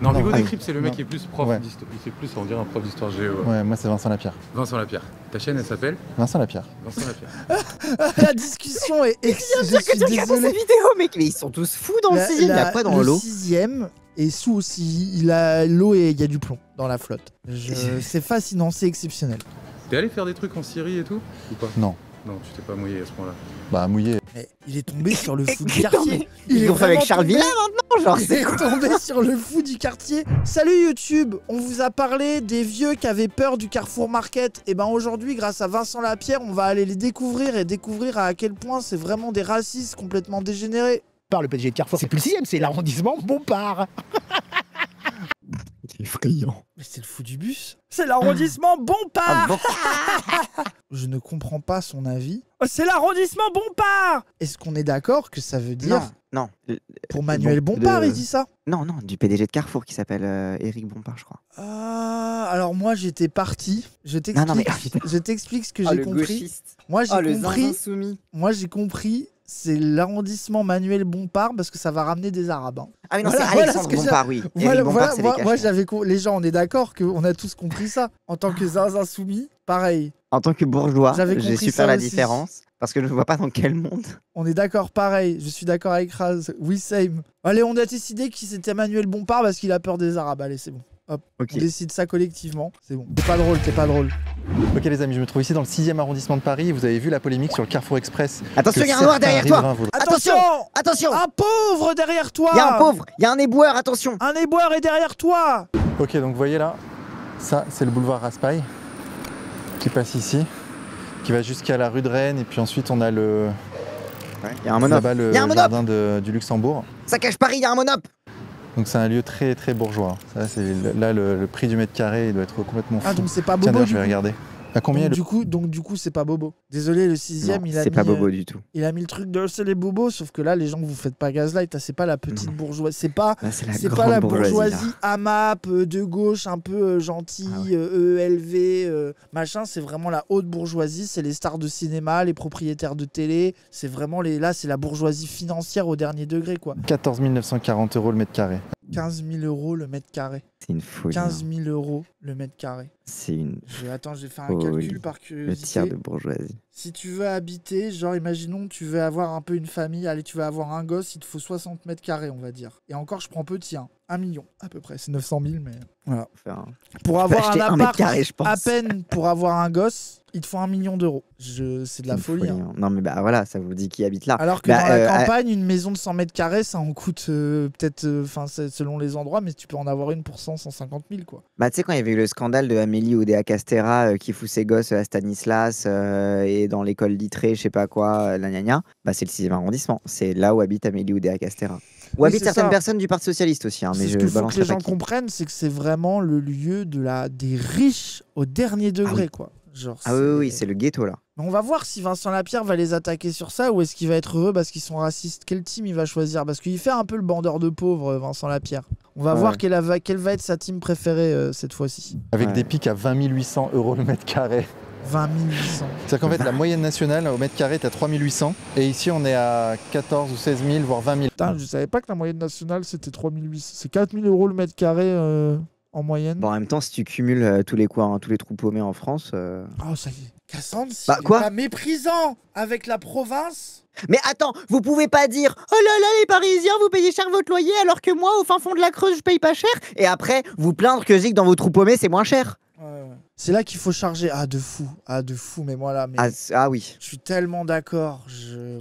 Non, Non, Hugo ah, Décrypte, c'est le mec non. qui est plus prof Ouais. d'histoire. C'est plus, on dirait un prof d'histoire géo. Ouais, moi c'est Vincent Lapierre. Vincent Lapierre. Ta chaîne, elle s'appelle Vincent Lapierre. Vincent Lapierre. La discussion est Je suis désolé. Vidéo, mec, mais ils sont tous fous dans le 6ème. Il y a quoi dans l'eau? Le 6ème est sous aussi. Il a l'eau et il y a du plomb dans la flotte. C'est fascinant, c'est exceptionnel. T'es allé faire des trucs en Syrie et tout ou pas? Non. Non, tu t'es pas mouillé à ce point-là. Bah mouillé. Mais il est tombé sur le fou du quartier. Ils l'ont fait avec Charles Villa maintenant, genre Il est tombé sur le fou du quartier. Salut YouTube, on vous a parlé des vieux qui avaient peur du Carrefour Market. Et ben aujourd'hui, grâce à Vincent Lapierre, on va aller les découvrir et découvrir à quel point c'est vraiment des racistes complètement dégénérés. Par le PDG de Carrefour, c'est plus le 6ème, c'est l'arrondissement Bompard. C'est effrayant. Mais c'est le fou du bus. C'est l'arrondissement Bompard. Je ne comprends pas son avis. Oh, c'est l'arrondissement Bompard. Est-ce qu'on est d'accord que ça veut dire... Non. Pour Manuel Bompard, il dit ça? Non, du PDG de Carrefour qui s'appelle Éric Bompard, je crois. Alors moi j'étais parti. Je t'explique ce que j'ai compris. Gauchiste. Moi j'ai compris. Insoumis. Moi j'ai compris. C'est l'arrondissement Manuel Bompard parce que ça va ramener des Arabes. Hein. Ah oui, non, Voilà, c'est Alexandre Bompard, oui. Éric Bompard, c'est les cachets. Moi j'avais les gens, on est d'accord qu'on a tous compris ça. En tant que insoumis, pareil. En tant que bourgeois, j'ai su faire la aussi. différence. Parce que je ne vois pas dans quel monde. On est d'accord, pareil. Je suis d'accord avec Raz. Oui, same. Allez, on a décidé que c'était Manuel Bompard parce qu'il a peur des Arabes. Allez, c'est bon. Hop, Okay. On décide ça collectivement. C'est bon. T'es pas drôle, t'es pas drôle. Ok les amis, je me trouve ici dans le 6ème arrondissement de Paris. Vous avez vu la polémique sur le Carrefour Express. Attention, que il y a un noir certains derrière toi. riverains voulaient- Attention, Attention. Un pauvre derrière toi. Il y a un pauvre, il y a un éboueur, attention. Un éboueur est derrière toi. Ok, donc vous voyez là, ça c'est le boulevard Raspail qui passe ici, qui va jusqu'à la rue de Rennes et puis ensuite on a le... Il y a un monop. Là-bas le Il y a un monop. jardin du Luxembourg. Ça cache Paris, il y a un monop. Donc c'est un lieu très très bourgeois. Ça, là le prix du mètre carré il doit être complètement fou. Ah donc c'est pas Tiens, Bobo d'ailleurs, du je vais coup. regarder. À combien Donc du coup c'est pas Bobo. Désolé, le 6ème il a mis... C'est pas bobo du tout. Il a mis le truc de c'est les bobos, sauf que là les gens vous faites pas gaslight, c'est pas la petite bourgeoisie, c'est pas la bourgeoisie AMAP de gauche un peu gentille, EELV, machin, c'est vraiment la haute bourgeoisie, c'est les stars de cinéma, les propriétaires de télé, c'est vraiment là c'est la bourgeoisie financière au dernier degré quoi. 14 940 € le mètre carré. 15 000 € le mètre carré. C'est une folie. 15 000 € le mètre carré. C'est une... Attends, j'ai fait un calcul par Le curiosité. tiers de bourgeoisie. Si tu veux habiter, genre imaginons tu veux avoir un peu une famille, allez tu veux avoir un gosse, il te faut 60 mètres carrés on va dire. Et encore je prends petit, hein. 1 million à peu près, c'est 900 000 mais voilà. Pour avoir un appart, carré, je pense. à peine pour avoir un gosse, il te faut 1 million d'euros. C'est de la folie. Hein. Non mais bah voilà, ça vous dit qui habite là. Alors que dans la campagne, une maison de 100 mètres carrés, ça en coûte peut-être, selon les endroits, mais tu peux en avoir une pour 150 000 quoi. Bah tu sais quand il y avait eu le scandale de Amélie Oudéa Castéra qui fout ses gosses à Stanislas et dans l'école d'Itré, je sais pas quoi, la gna gna, bah c'est le 6ème arrondissement. C'est là où habite Amélie Oudéa Castéra. Où habitent certaines personnes du Parti Socialiste aussi. Hein, mais ce qu'il faut que les gens comprennent, c'est que c'est vraiment le lieu des riches au dernier degré quoi. Genre, oui, c'est le ghetto là. On va voir si Vincent Lapierre va les attaquer sur ça ou est-ce qu'il va être heureux parce qu'ils sont racistes. Quel team il va choisir? Parce qu'il fait un peu le bandeur de pauvres, Vincent Lapierre. On va voir quelle va être sa team préférée cette fois-ci. Avec des pics à 20 800 € le mètre carré. 20 800. C'est-à-dire qu'en fait, la moyenne nationale au mètre carré est à 3 800 et ici on est à 14 ou 16 000, voire 20 000. Putain, je savais pas que la moyenne nationale c'était 3 800. C'est 4 000 € le mètre carré en moyenne. Bon, en même temps, si tu cumules tous les trous paumés en France. Oh, ça y est. Cassandre, bah, quoi pas méprisant avec la province. Mais attends, vous pouvez pas dire oh là là les Parisiens vous payez cher votre loyer alors que moi au fin fond de la Creuse je paye pas cher et après vous plaindre que Zig dans vos trous paumés c'est moins cher. C'est là qu'il faut charger. Ah de fou, mais moi là mais oui. Je suis tellement d'accord,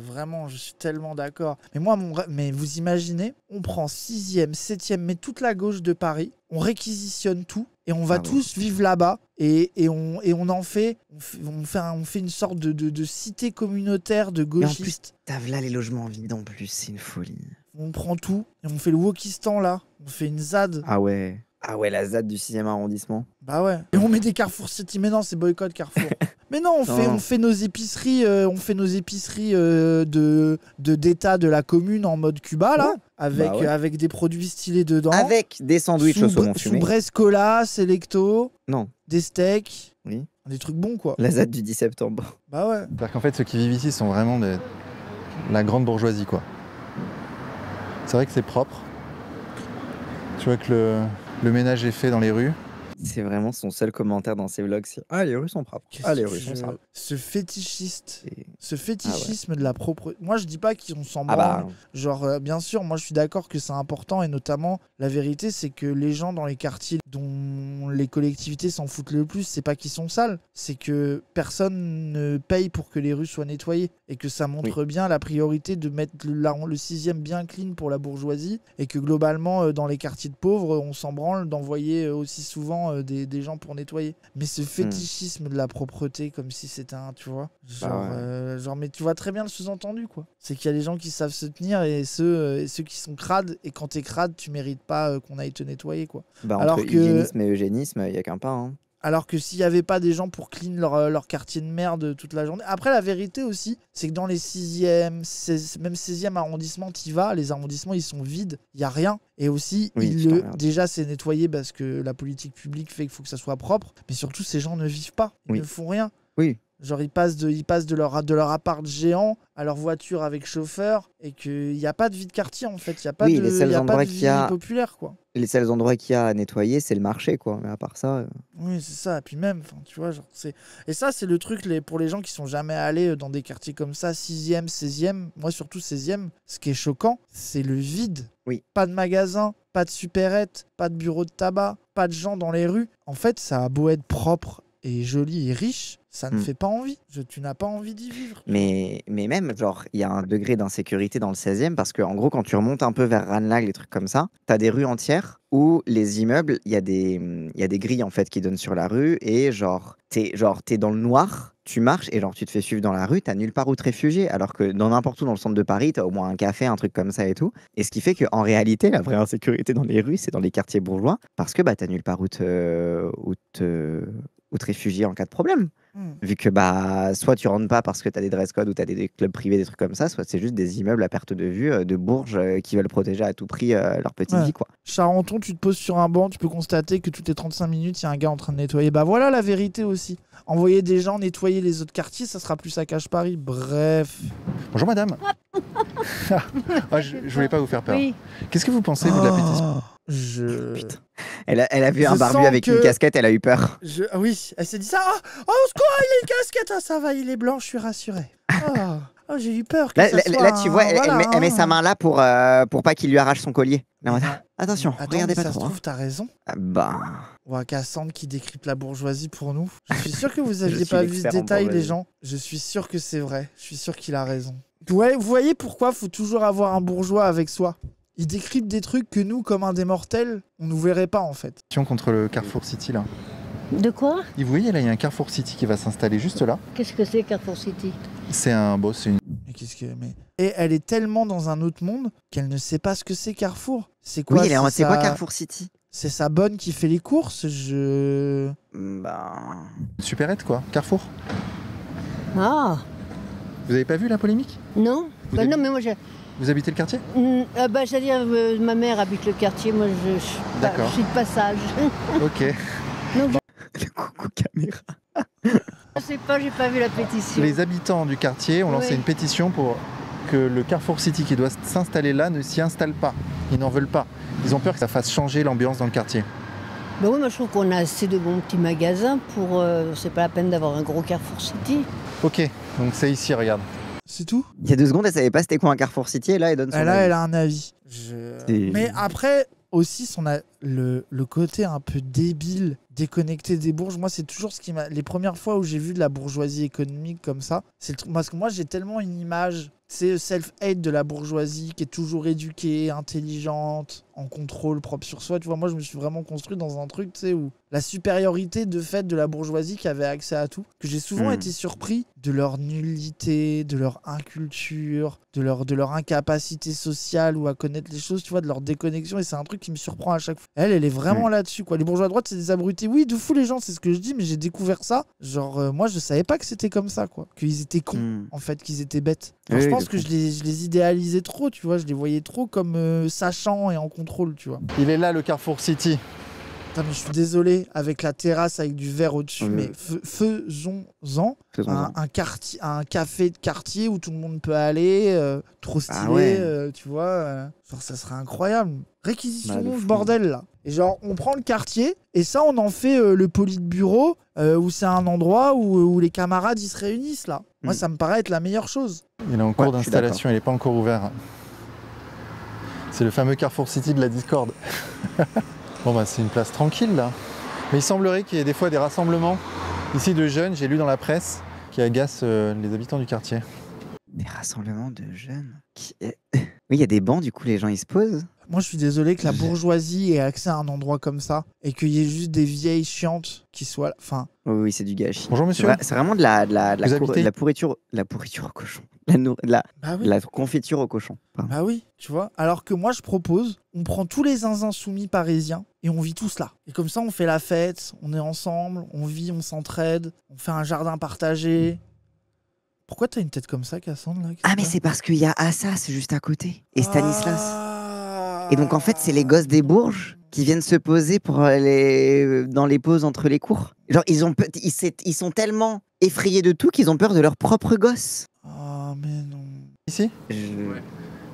vraiment je suis tellement d'accord. Mais moi mais vous imaginez, on prend 6ème, 7ème mais toute la gauche de Paris, on réquisitionne tout et on va tous vivre là-bas et on en fait on fait une sorte de cité communautaire de gauchistes. T'as là les logements vides en plus, c'est une folie. On prend tout et on fait le Wokistan là, on fait une ZAD. Ah ouais, la ZAD du 6ème arrondissement. Bah ouais. Et on met des Carrefour City. Mais non, c'est boycott Carrefour. Mais non, on fait nos épiceries, d'État de la commune en mode Cuba là, avec des produits stylés dedans. Avec des sandwichs au saumon fumé. Sous Brescola, Selecto. Non. Des steaks. Oui. Des trucs bons quoi. La ZAD du 10 septembre. Bah ouais. C'est-à-dire qu'en fait, ceux qui vivent ici sont vraiment la grande bourgeoisie quoi. C'est vrai que c'est propre. Tu vois que le ménage est fait dans les rues. C'est vraiment son seul commentaire dans ses vlogs. Ah, les rues sont propres. Ah, les rues sont sales. Ce fétichisme Ah ouais. de la propre. Moi, je dis pas qu'on s'en Ah branle. bah, Genre, bien sûr, moi, je suis d'accord que c'est important. Et notamment, la vérité, c'est que les gens dans les quartiers dont les collectivités s'en foutent le plus, c'est pas qu'ils sont sales. C'est que personne ne paye pour que les rues soient nettoyées. Et que ça montre bien la priorité de mettre le 6e bien clean pour la bourgeoisie. Et que globalement, dans les quartiers de pauvres, on s'en branle d'envoyer aussi souvent des gens pour nettoyer. Mais ce fétichisme de la propreté, comme si c'était un, tu vois, genre, mais tu vois très bien le sous-entendu, quoi. C'est qu'il y a des gens qui savent se tenir et ceux qui sont crades, et quand t'es crade, tu mérites pas qu'on aille te nettoyer, quoi. bah Alors entre que- hygiénisme et eugénisme, il y a qu'un pas. Hein. Alors que s'il y avait pas des gens pour clean leur quartier de merde toute la journée. Après, la vérité aussi, c'est que dans les 6e, même 16e arrondissements, t'y vas, les arrondissements, ils sont vides, il y a rien. Et aussi, déjà, c'est nettoyé parce que la politique publique fait qu'il faut que ça soit propre. Mais surtout, ces gens ne vivent pas, ils ne font rien. Oui. Genre, ils passent de leur appart géant à leur voiture avec chauffeur, et qu'il n'y a pas de vie de quartier, en fait. Il n'y a pas Oui, les seuls y a pas endroits de qu'il y a- vie populaire, quoi. Les seuls endroits qu'il y a à nettoyer, c'est le marché, quoi. Mais à part ça. Oui, c'est ça. Et puis même, tu vois, genre, c'est... Et ça, c'est le truc pour les gens qui sont jamais allés dans des quartiers comme ça, 6e, 16e, moi surtout 16e, ce qui est choquant, c'est le vide. Oui. Pas de magasin, pas de supérette, pas de bureau de tabac, pas de gens dans les rues. En fait, ça a beau être propre et joli et riche, ça ne fait pas envie. Tu n'as pas envie d'y vivre. Mais même, genre, il y a un degré d'insécurité dans le 16e parce qu'en gros, quand tu remontes un peu vers Ranelagh, les trucs comme ça, t'as des rues entières où les immeubles, il y a des grilles en fait qui donnent sur la rue et genre, t'es dans le noir, tu marches et genre, tu te fais suivre dans la rue, t'as nulle part où te réfugier. Alors que dans n'importe où dans le centre de Paris, t'as au moins un café, un truc comme ça et tout. Et ce qui fait qu'en réalité, la vraie insécurité dans les rues, c'est dans les quartiers bourgeois parce que bah, t'as nulle part où te réfugier en cas de problème. Vu que bah, soit tu rentres pas parce que tu as des dress codes ou tu as des clubs privés, des trucs comme ça, soit c'est juste des immeubles à perte de vue de Bourges qui veulent protéger à tout prix leur petite vie. Quoi. Charenton, tu te poses sur un banc, tu peux constater que toutes les 35 minutes, il y a un gars en train de nettoyer. Bah voilà la vérité aussi. Envoyer des gens nettoyer les autres quartiers, ça sera plus saccage Paris. Bref. Bonjour madame. Je voulais pas vous faire peur. Oui. Qu'est-ce que vous pensez vous, de la pétition? Putain. Elle a vu un barbu avec une casquette, elle a eu peur. Oui, elle s'est dit ça. Oh, au secours, il a une casquette. Ah, ça va, il est blanc, je suis rassuré. Oh, j'ai eu peur. Que là, ça soit là, tu vois, elle met sa hein. main là pour pas qu'il lui arrache son collier. Là, attention, regardez pas ça trop. se trouve, t'as raison. Bah. Cassandre qui décrypte la bourgeoisie pour nous. Je suis sûr que vous aviez pas vu ce détail, les gens. Je suis sûr que c'est vrai. Je suis sûr qu'il a raison. Ouais, vous voyez pourquoi faut toujours avoir un bourgeois avec soi. Il décrypte des trucs que nous, comme un des mortels, on nous verrait pas en fait. Contre le Carrefour City là. De quoi? Et vous voyez là, il y a un Carrefour City qui va s'installer juste là. Qu'est-ce que c'est Carrefour City? C'est une. Mais qu'est-ce que Et elle est tellement dans un autre monde qu'elle ne sait pas ce que c'est Carrefour. C'est quoi? Oui, c'est quoi Carrefour City? C'est sa bonne qui fait les courses. Bah. Supérette quoi, Carrefour. Ah. Vous avez pas vu la polémique? Non. Non, mais moi Vous habitez le quartier? C'est-à-dire, ma mère habite le quartier, moi je suis de passage. Ok. Donc, le coucou caméra. Je sais pas, j'ai pas vu la pétition. Les habitants du quartier ont lancé une pétition pour que le Carrefour City qui doit s'installer là ne s'y installe pas. Ils n'en veulent pas. Ils ont peur que ça fasse changer l'ambiance dans le quartier. Bah oui, moi je trouve qu'on a assez de bons petits magasins pour... c'est pas la peine d'avoir un gros Carrefour City. Ok, donc c'est ici, regarde. C'est tout? Il y a 2 secondes, elle savait pas c'était quoi un Carrefour City et là elle donne son avis. Elle a un avis. Mais après aussi le côté un peu débile, déconnecté des bourges. Moi, c'est toujours ce qui m'a. Les premières fois où j'ai vu de la bourgeoisie économique comme ça, parce que moi j'ai tellement une image, c'est self-hate de la bourgeoisie qui est toujours éduquée, intelligente, en contrôle, propre sur soi. Tu vois, moi je me suis vraiment construit dans un truc, tu sais, où la supériorité de fait de la bourgeoisie qui avait accès à tout, que j'ai souvent été surpris de leur nullité, de leur inculture, de leur incapacité sociale ou à connaître les choses, tu vois, de leur déconnexion. Et c'est un truc qui me surprend à chaque fois. Elle est vraiment là-dessus, quoi. Les bourgeois à droite, c'est des abrutis. Oui, de fou les gens, c'est ce que je dis, mais j'ai découvert ça. Genre, moi, je savais pas que c'était comme ça, quoi. Qu'ils étaient cons, en fait, qu'ils étaient bêtes. Alors, je pense que je les idéalisais trop, tu vois. Je les voyais trop comme sachants et en contrôle, tu vois. Il est là, le Carrefour City. Putain, mais je suis désolé, avec la terrasse avec du verre au-dessus, mais faisons-en un café de quartier où tout le monde peut aller, trop stylé, tu vois. Genre, ça serait incroyable. Réquisitionnons ce bordel là. Et genre, on prend le quartier et ça, on en fait le politburo où c'est un endroit où les camarades ils se réunissent là. Moi, ça me paraît être la meilleure chose. Il est en cours d'installation, il n'est pas encore ouvert. C'est le fameux Carrefour City de la Discord. Bon bah c'est une place tranquille là. Mais il semblerait qu'il y ait des fois des rassemblements ici de jeunes, j'ai lu dans la presse, qui agacent les habitants du quartier. Des rassemblements de jeunes Oui, il y a des bancs, du coup les gens ils se posent. Moi je suis désolé que la bourgeoisie ait accès à un endroit comme ça et qu'il y ait juste des vieilles chiantes qui soient... Enfin... Oui, c'est du gâchis. Bonjour monsieur. C'est vraiment de la pourriture au cochon. La confiture au cochon. Pardon. Bah oui, tu vois. Alors que moi je propose, on prend tous les zinzins soumis parisiens et on vit tous là. Et comme ça on fait la fête, on est ensemble, on vit, on s'entraide, on fait un jardin partagé. Pourquoi t'as une tête comme ça, Cassandre là? Ah mais c'est parce qu'il y a Assas juste à côté. Et Stanislas. Et donc en fait c'est les gosses des Bourges qui viennent se poser dans les pauses entre les cours. Genre ils sont tellement effrayés de tout qu'ils ont peur de leurs propres gosses. Oh mais non. Ici Ouais.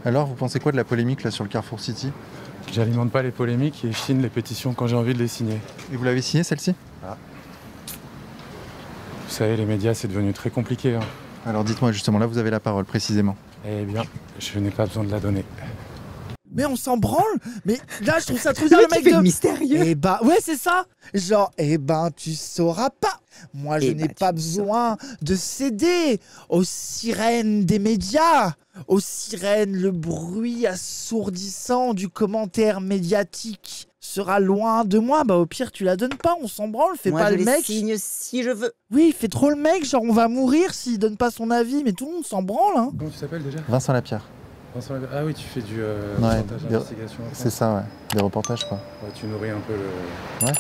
Alors vous pensez quoi de la polémique là sur le Carrefour City? J'alimente pas les polémiques et je signe les pétitions quand j'ai envie de les signer. Et vous l'avez signée celle-ci? Vous savez, les médias, c'est devenu très compliqué. Hein. Alors dites-moi justement, là vous avez la parole précisément. Eh bien, je n'ai pas besoin de la donner. Mais on s'en branle. Mais là, je trouve ça trop bien, le mec de... mystérieux. Eh bah, ouais, c'est ça. Genre, eh ben, tu sauras pas. Moi, je n'ai pas besoin de céder aux sirènes des médias, aux sirènes, le bruit assourdissant du commentaire médiatique sera loin de moi. Bah, au pire, tu la donnes pas, on s'en branle, fais Moi, pas je le mec. signe si je veux. Oui, il fait trop le mec, genre on va mourir s'il donne pas son avis, mais tout le monde s'en branle, hein. Comment tu t'appelles déjà? Vincent Lapierre. Ah oui, tu fais du reportage d'investigation. C'est ça, ouais. Des reportages, quoi. Ouais, tu nourris un peu le... Ouais.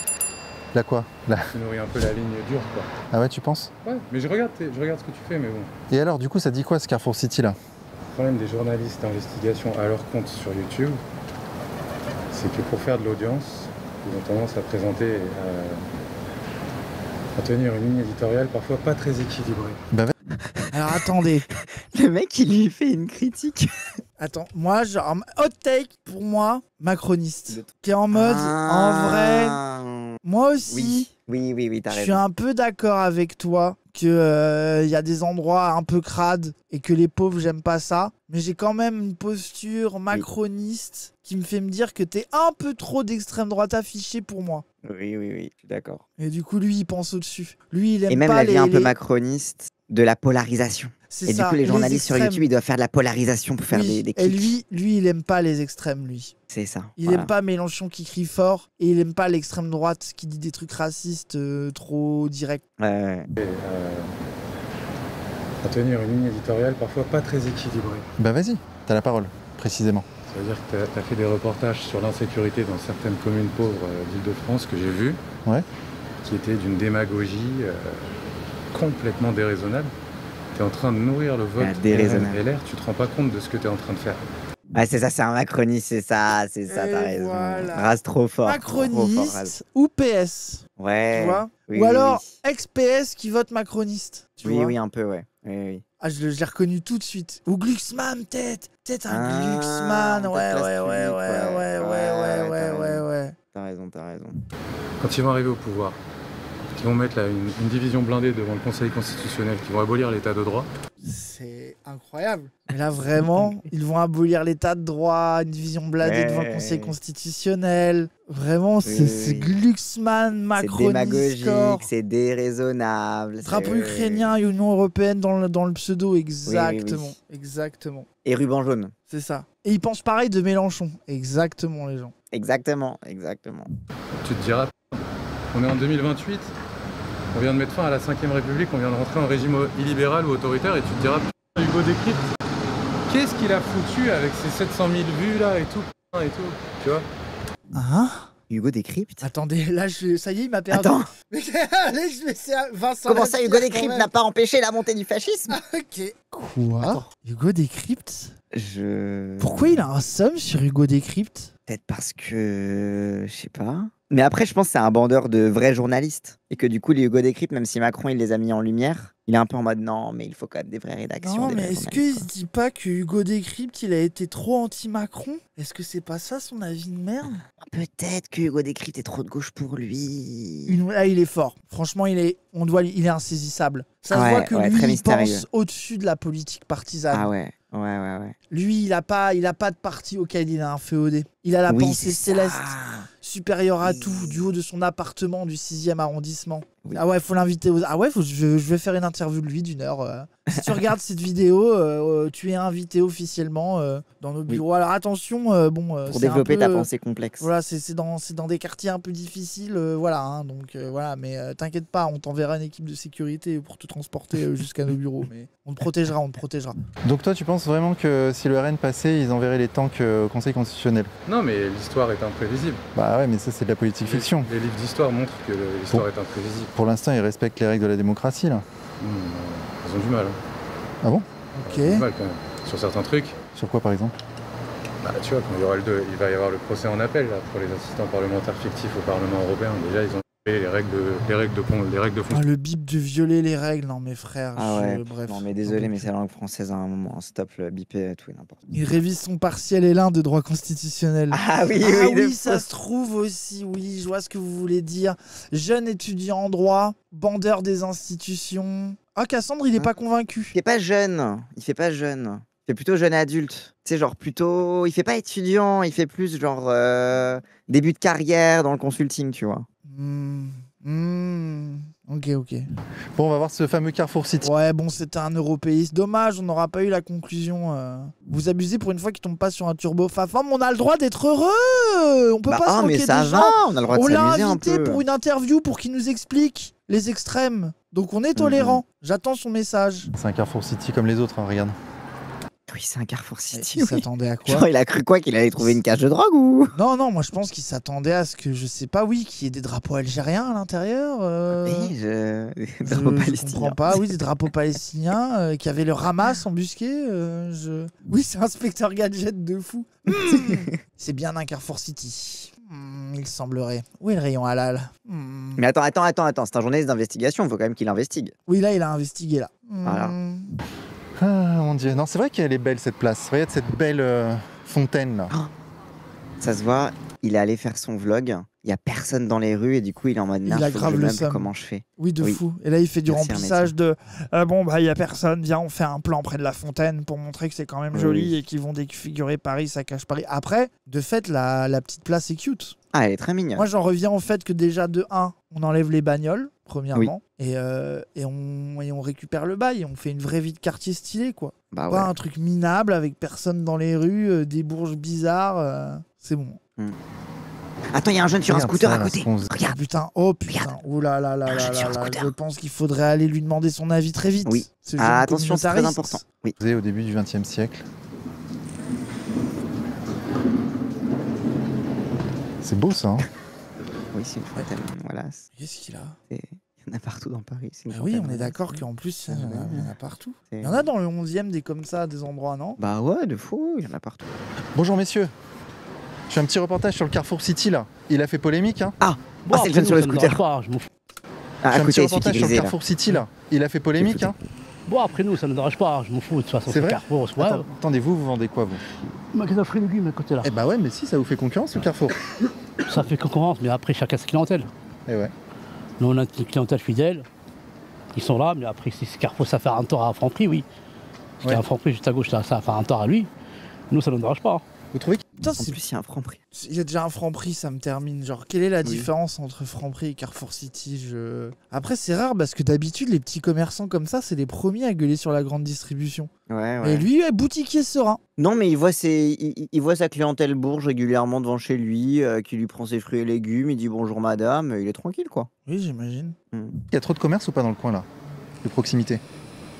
La quoi Tu nourris un peu la ligne dure, quoi. Ah ouais, tu penses? Ouais, mais je regarde ce que tu fais, mais bon. Et alors, du coup, ça dit quoi ce Carrefour City là? Le problème des journalistes d'investigation à leur compte sur YouTube, c'est que pour faire de l'audience, ils ont tendance à présenter, à tenir une ligne éditoriale parfois pas très équilibrée. Bah, Alors attendez. Le mec, il lui fait une critique. Attends, moi, genre, hot take pour moi, macroniste. Qui est en mode, en vrai, moi aussi, Oui, t'as je raison. suis un peu d'accord avec toi que y a des endroits un peu crades et que les pauvres, j'aime pas ça. Mais j'ai quand même une posture macroniste qui me fait me dire que t'es un peu trop d'extrême droite affiché pour moi. Oui, je suis d'accord. Et du coup, lui, il pense au-dessus. Lui, il aime Et même pas la vie un peu les... macroniste de la polarisation. C'est Et ça, du coup, les journalistes sur extrêmes. YouTube, ils doivent faire de la polarisation pour faire des Et clics. lui, il aime pas les extrêmes, lui. C'est ça. Il voilà. aime pas Mélenchon qui crie fort et il aime pas l'extrême droite qui dit des trucs racistes trop directs. Ouais. Et, à tenir une ligne éditoriale parfois pas très équilibrée. Bah vas-y, t'as la parole, précisément. Ça veut dire que tu as fait des reportages sur l'insécurité dans certaines communes pauvres d'Île-de-France que j'ai vues, Ouais. qui étaient d'une démagogie complètement déraisonnable. Tu es en train de nourrir le vote déraisonnable. LR, tu te rends pas compte de ce que tu es en train de faire. Ah, c'est ça, c'est un macroniste, c'est ça, t'as raison. voilà. Rase trop fort. Macroniste ou PS, Ouais. tu vois. Oui, Ou oui, alors oui. ex-PS qui vote macroniste. Tu vois. Oui, un peu, ouais. Oui. Ah, je l'ai reconnu tout de suite. Ou Glucksmann, peut-être un Ah, Glucksmann. Ouais. T'as raison. Quand ils vont arriver au pouvoir, ils vont mettre là, une division blindée devant le Conseil constitutionnel, qui vont abolir l'état de droit. C'est incroyable. Mais là, vraiment, ils vont abolir l'état de droit, une division bladée devant le Conseil constitutionnel. Vraiment, c'est Glucksmann, C'est macroniste. démagogique, c'est déraisonnable. Drapeau ukrainien, Union européenne dans le pseudo, exactement. Oui. Exactement. Et ruban jaune. C'est ça. Et ils pensent pareil de Mélenchon. Exactement, les gens. Exactement. Tu te diras, on est en 2028, on vient de mettre fin à la 5ème République, on vient de rentrer en régime illibéral ou autoritaire, et tu te diras, putain, Hugo Décrypte, qu'est-ce qu'il a foutu avec ses 700 000 vues là et tout, tu vois? Hein? Hugo Décrypte. Attendez, là, ça y est, il m'a perdu. Attends, Mais allez, je vais essayer Vincent. comment ça, Hugo Lapierre, Décrypte quand n'a pas empêché la montée du fascisme? même. Ok. Quoi? Hugo Décrypte? Je... Pourquoi il a un somme sur Hugo Décrypte? Peut-être parce que... Je sais pas. Mais après, je pense que c'est un bandeur de vrais journalistes. Et que du coup, les Hugo Décrypte, même si Macron il les a mis en lumière, il est un peu en mode non, mais il faut quand même des vraies rédactions. Non, des mais vrais est-ce journalistes, qu'il se dit pas que Hugo Décrypte, il a été trop anti-Macron? Est-ce que c'est pas ça son avis de merde? Peut-être que Hugo Décrypte est trop de gauche pour lui. Il est fort. Franchement, il est insaisissable. Ça se Ouais, voit que ouais, lui, très il mystérieux. pense au-dessus de la politique partisane. Ah ouais, ouais. Lui, il a pas de parti auquel il a inféodé. Il a la Oui, pensée c'est céleste, ça. supérieure à Oui. tout, du haut de son appartement du 6e arrondissement. Oui. Ah ouais, faut l'inviter aux... Ah ouais, je vais faire une interview de lui d'1 heure. Si tu regardes cette vidéo, tu es invité officiellement dans nos bureaux. Alors attention, Pour c'est développer un peu, ta pensée complexe. Voilà, c'est dans des quartiers un peu difficiles, voilà. Hein, donc voilà, mais t'inquiète pas, on t'enverra une équipe de sécurité pour te transporter jusqu'à nos bureaux. Mais on te protégera, Donc toi, tu penses vraiment que si le RN passait, ils enverraient les tanks au Conseil constitutionnel? Non, mais l'histoire est imprévisible. Bah ouais, mais ça, c'est de la politique fiction. Les livres d'histoire montrent que l'histoire est imprévisible. Pour l'instant, ils respectent les règles de la démocratie, là. Ils ont du mal. Ah bon? Ok. Ils ont du mal quand même. Sur certains trucs. Sur quoi, par exemple? Bah, tu vois, quand il va y avoir le procès en appel là, pour les assistants parlementaires fictifs au Parlement européen. Déjà, ils ont les règles de fonction. Ah, le bip de violer les règles, non mes frères. Ah ouais, bref. non mais désolé, mais c'est la langue française à un moment. Stop le bipé, tout et n'importe quoi. Il révise son partiel L1 de droit constitutionnel. Ah oui, Ah oui, de oui, ça fou. se trouve aussi, oui, je vois ce que vous voulez dire. Jeune étudiant en droit, bandeur des institutions. Ah, Cassandre, il est pas convaincu. Il fait pas jeune, il fait plutôt jeune adulte. Tu sais, genre plutôt, il fait pas étudiant, il fait plus genre début de carrière dans le consulting, tu vois. Ok. Bon, on va voir ce fameux Carrefour City. Ouais, bon, c'était un européiste. Dommage, on n'aura pas eu la conclusion. Vous abusez pour une fois qu'il tombe pas sur un turbo fafam. On a le droit d'être heureux. On peut pas se mais moquer ça des va, gens. on a le droit de On l'a s'amuser un invité peu. pour une interview pour qu'il nous explique les extrêmes. Donc on est tolérant. J'attends son message. C'est un Carrefour City comme les autres, hein, regarde. Oui, c'est un Carrefour City. Il Oui. s'attendait à quoi? Genre, il a cru quoi, qu'il allait trouver une cage de drogue ou? Non, moi je pense qu'il s'attendait à ce que, je sais pas, oui, qu'il y ait des drapeaux algériens à l'intérieur. Oui, Je drapeau palestinien. comprends pas, oui, des drapeaux palestiniens, qui avaient le Hamas embusqué. Oui, c'est Inspecteur Gadget de fou. C'est bien un Carrefour City. Il semblerait. Où est le rayon halal? Mais attends, c'est un journaliste d'investigation, il faut quand même qu'il investigue. Oui, là, il a investigué, là. Voilà. Ah mon dieu, non, c'est vrai qu'elle est belle cette place. Regarde cette belle fontaine là. Ça se voit, il est allé faire son vlog, il y a personne dans les rues et du coup il est en mode Il a faut que grave je le meuble, seum. comment je fais. Oui, de fou. Et là, il fait du Merci, remplissage de bon, bah, il y a personne, viens, on fait un plan près de la fontaine pour montrer que c'est quand même Oui. joli et qu'ils vont défigurer Paris, ça cache Paris. Après, de fait, la petite place est cute. Ah, elle est très mignonne. Moi, j'en reviens au fait que déjà, de 1, on enlève les bagnoles, premièrement, et on récupère le bail, on fait une vraie vie de quartier stylée, quoi. Bah Pas ouais. un truc minable avec personne dans les rues, des bourges bizarres, c'est bon. Attends, il y a un jeune sur un Regarde scooter ça, à là, côté. ce qu'on se- Regarde. Oh putain, Regarde. ouh là là là Un là jeune sur un là là, scooter. je pense qu'il faudrait aller lui demander son avis très vite. Oui. Ce jeune Ah, attention, c'est très communautariste. important. Oui. Au début du XXe siècle. C'est beau ça, hein. Oui, c'est une fontaine. Voilà. Qu'est-ce qu'il a? Il y en a partout dans Paris. c'est une Oui, fontaine, on est voilà. d'accord qu'en plus, il y en a partout. C'est- Il y en a dans le 11e des comme ça, des endroits, non? Bah ouais, de fou, il y en a partout. Bonjour messieurs. Je fais un petit reportage sur le Carrefour City là. Il a fait polémique, hein. Ah, c'est le jeune sur le scooter. Pas, je m'en fous. Ah, Je fais à un petit côté, celui qui reportage est sur le grisé là. Carrefour City là. Il a fait polémique, hein. Bon, après nous, ça ne nous dérange pas, je m'en fous. De toute façon, C'est c'est vrai Carrefour, ouais. Attendez, vous vendez quoi vous? Magasin fruits et légumes à côté là. Eh bah ouais, mais si, ça vous fait concurrence le Carrefour. Ça fait concurrence, mais après, chacun sa clientèle. Eh ouais. Nous, on a une clientèle fidèle. Ils sont là, mais après, si Carrefour, ça fait un tort à Franprix, oui. Si Ouais. un Franprix juste à gauche, ça va faire un tort à lui. Nous, ça ne nous dérange pas. Vous trouvez que... Putain, En c'est- plus, il y a un franc prix. il y a déjà un Franprix, ça me termine. Genre, quelle est la différence entre Franprix et Carrefour City? Après, c'est rare parce que d'habitude, les petits commerçants comme ça, c'est les premiers à gueuler sur la grande distribution. Ouais, Et ouais. lui, boutiquier serein. Non, mais il voit sa clientèle bourge régulièrement devant chez lui, qui lui prend ses fruits et légumes, il dit bonjour madame, il est tranquille quoi. Oui, j'imagine. Il y a trop de commerce ou pas dans le coin là? De proximité?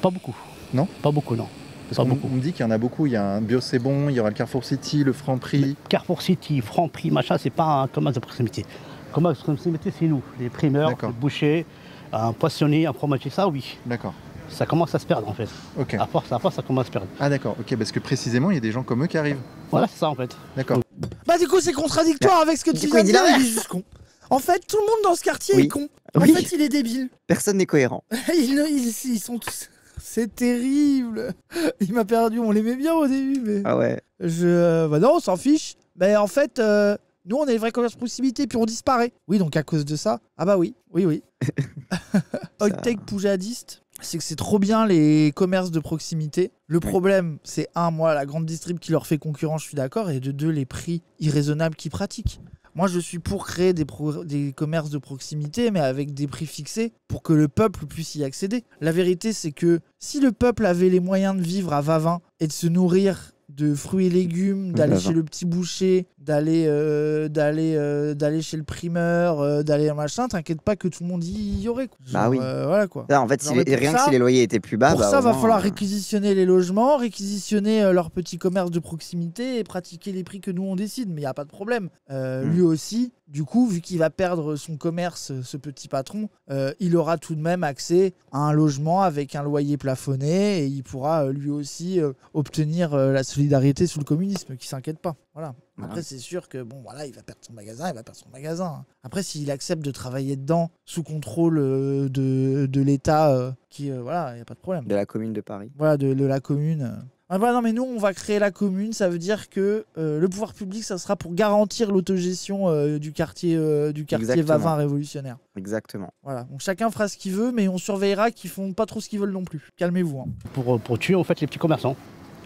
Pas beaucoup. Non? Pas beaucoup, non. Parce Pas qu'on beaucoup. on me dit qu'il y en a beaucoup. Il y a un Bio C'est Bon, il y aura le Carrefour City, le Franprix. Carrefour City, Franprix, machin, c'est pas un commerce de proximité. Le commerce de proximité, c'est nous, les primeurs, D'accord. les bouchers, un poissonnier, un fromager, ça, oui. D'accord. Ça commence à se perdre en fait. Ok. À force, ça commence à se perdre. Ah d'accord, ok, parce que précisément, il y a des gens comme eux qui arrivent. Voilà, c'est ça en fait. D'accord. Bah, du coup, c'est contradictoire avec ce que Du tu coup, viens il de dit dire. Il l'inverse. est juste con. En fait, tout le monde dans ce quartier Oui. est con. En Oui. fait, il est débile. Personne n'est cohérent. Ils sont tous... C'est terrible. Il m'a perdu. On l'aimait bien au début, mais... Ah ouais. Bah non, on s'en fiche. Mais en fait, nous, on est les vrais commerces de proximité, puis on disparaît. Oui, donc à cause de ça. Ah bah oui, oui. Hot Take Poujadiste, c'est que c'est trop bien les commerces de proximité. Le problème, c'est moi, la grande distrib qui leur fait concurrence, je suis d'accord, et de 2, les prix irraisonnables qu'ils pratiquent. Moi, je suis pour créer des commerces de proximité, mais avec des prix fixés pour que le peuple puisse y accéder. La vérité, c'est que si le peuple avait les moyens de vivre à Vavin et de se nourrir de fruits et légumes, d'aller chez le petit boucher, d'aller chez le primeur, d'aller machin, t'inquiète pas que tout le monde y aurait. Quoi. Bah oui. Voilà quoi. Là, en fait, Alors, mais pour rien ça- que si les loyers étaient plus bas, Pour bah, ça, au va moins, falloir réquisitionner les logements, réquisitionner leurs petits commerces de proximité et pratiquer les prix que nous on décide. Mais il n'y a pas de problème. Lui aussi, du coup, vu qu'il va perdre son commerce, ce petit patron, il aura tout de même accès à un logement avec un loyer plafonné et il pourra lui aussi obtenir la solidarité sous le communisme, qui s'inquiète pas. Voilà. Après, c'est sûr que bon, voilà, il va perdre son magasin, Après, s'il accepte de travailler dedans sous contrôle de l'État, voilà, il n'y a pas de problème. De la commune de Paris. Voilà, de la commune. Ah bah non, mais nous, on va créer la commune. Ça veut dire que le pouvoir public, ça sera pour garantir l'autogestion du quartier Exactement. Vavin révolutionnaire. Exactement. Voilà. Donc chacun fera ce qu'il veut, mais on surveillera qu'ils font pas trop ce qu'ils veulent non plus. Calmez-vous. Hein. Pour tuer en fait les petits commerçants.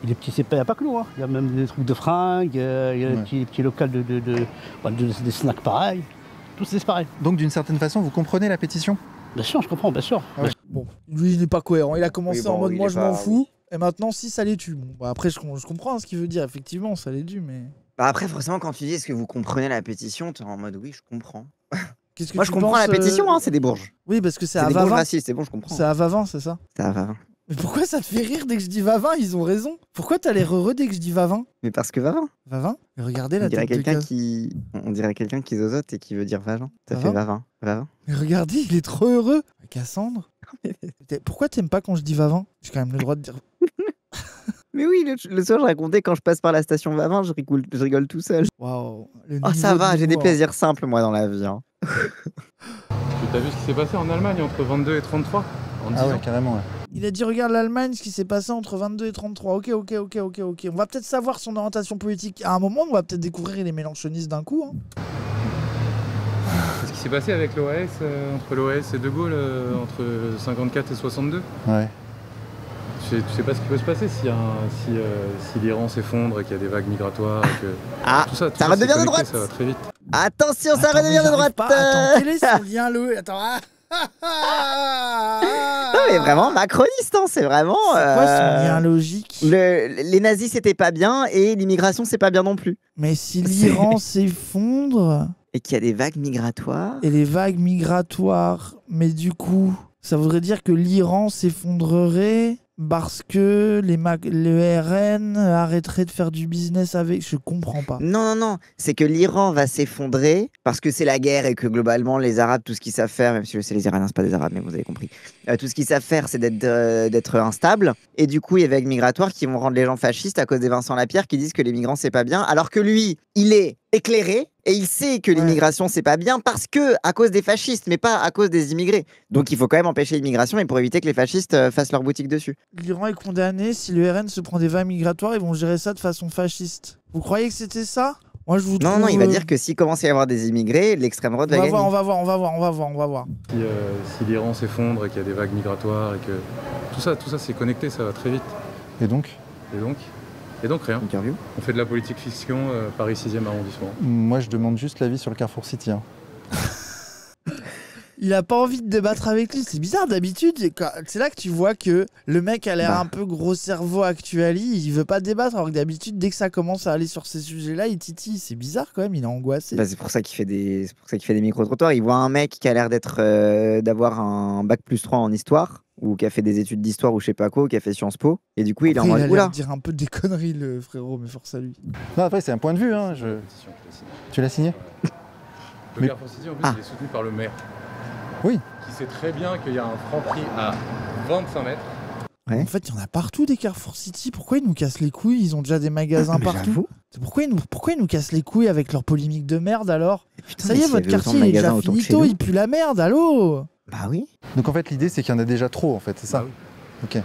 Et les petits, il n'y a pas que nous, hein. Il y a même des trucs de fringues, il y a des petits locaux des snacks pareils. Tout c'est pareil. Donc d'une certaine façon, vous comprenez la pétition? Bien sûr, je comprends, bien sûr. Ouais. Bon, lui, il n'est pas cohérent. Il a commencé en mode il moi, est je m'en pas- fous. Et maintenant, si ça les tue. Bon, bah, après, je comprends ce qu'il veut dire. Effectivement, ça les tue, mais. Bah après, forcément, quand tu dis est-ce que vous comprenez la pétition, t'es en mode oui, je comprends. Qu'est-ce que Moi, tu je comprends la penses, pétition, hein, c'est des bourges. Oui, parce que c'est C'est à des bourges Vavin. racistes, c'est bon, je comprends. C'est à Vavin, c'est ça? C'est à Vavin. Mais pourquoi ça te fait rire dès que je dis Vavin? Ils ont raison. Pourquoi t'as l'air heureux dès que je dis Vavin? Mais parce que Vavin. Vavin? Mais regardez On la dirait tête de quelqu'un Cas. on dirait quelqu'un qui zozote et qui veut dire Vagin. Ça fait Vavin Vavin. Mais regardez, il est trop heureux. Cassandre? Pourquoi t'aimes pas quand je dis Vavin? J'ai quand même le droit de dire. Mais oui, le soir, je racontais quand je passe par la station Vavin, je rigole tout seul. Waouh. Oh, ça va, j'ai des plaisirs simples, moi, dans la vie. Hein. Tu as vu ce qui s'est passé en Allemagne entre 22 et 33 en 10 Ah ouais, ans. carrément, ouais. Il a dit regarde l'Allemagne, ce qui s'est passé entre 22 et 33. Ok. On va peut-être savoir son orientation politique. À un moment, on va peut-être découvrir il est mélenchoniste d'un coup. Hein. C'est ce qui s'est passé avec l'OAS, entre l'OAS et De Gaulle, entre 54 et 62. Ouais. Tu sais pas ce qui peut se passer si l'Iran s'effondre et qu'il y a des vagues migratoires. Et que... Ah, tout ça ça redevient c'est de connecté, droite. Ça va très vite. Attention, ça Attends, redevient mais de j'arrive droite. pas. Attends, quel est son lien le... Attends. Non, mais vraiment macroniste, hein, c'est vraiment. C'est quoi son lien logique? Les nazis, c'était pas bien et l'immigration, c'est pas bien non plus. Mais si l'Iran s'effondre Et qu'il y a des vagues migratoires. et les vagues migratoires, mais du coup, ça voudrait dire que l'Iran s'effondrerait parce que le RN arrêterait de faire du business avec. Je comprends pas. Non, c'est que l'Iran va s'effondrer parce que c'est la guerre et que globalement les Arabes, tout ce qu'ils savent faire, même si je sais les Iraniens c'est pas des Arabes, mais vous avez compris, tout ce qu'ils savent faire c'est d'être instables et du coup il y a des vagues migratoires qui vont rendre les gens fascistes à cause des Vincent Lapierre qui disent que les migrants c'est pas bien, alors que lui il est éclairé et il sait que l'immigration c'est pas bien parce que à cause des fascistes mais pas à cause des immigrés. Donc il faut quand même empêcher l'immigration et pour éviter que les fascistes fassent leur boutique dessus. L'Iran est condamné. Si le RN se prend des vagues migratoires, ils vont gérer ça de façon fasciste. Vous croyez que c'était ça? Moi, je vous trouve... Non, il va dire que s'il commence à y avoir des immigrés, l'extrême droite va gagner. On va voir. Si l'Iran s'effondre et qu'il y a des vagues migratoires et que tout ça c'est connecté, ça va très vite. Et donc rien. Interview. On fait de la politique fiction, Paris 6e arrondissement. Moi, je demande juste l'avis sur le Carrefour City. Hein. Il a pas envie de débattre avec lui. C'est bizarre, d'habitude. C'est là que tu vois que le mec a l'air un peu gros cerveau actuali. Il veut pas débattre, alors que d'habitude, dès que ça commence à aller sur ces sujets-là, il titille. C'est bizarre quand même, il est angoissé. C'est pour ça qu'il fait des micro-trottoirs. Il voit un mec qui a l'air d'avoir un bac+3 en histoire, ou qui a fait des études d'histoire ou je sais pas quoi, ou qui a fait Sciences Po. Et du coup, il est en mode il a l'air oula. de dire un peu des conneries, le frérot, mais force à lui. Non, après, c'est un point de vue. Hein. Tu l'as signé? Le Carrefour City, en plus, il est soutenu par le maire. Oui. Qui sait très bien qu'il y a un franc prix à 25 mètres. Ouais. En fait, il y en a partout des Carrefour City. Pourquoi ils nous cassent les couilles? Ils ont déjà des magasins Mais partout. j'avoue. Pourquoi ils nous cassent les couilles avec leur polémique de merde alors? Putain, Ça y mais est, s'il y votre avait autant de quartier il est déjà magasins autour de chez finito, nous. il pue la merde, allô? Bah oui. Donc en fait, l'idée, c'est qu'il y en a déjà trop, en fait, c'est ça? Bah oui. Ok.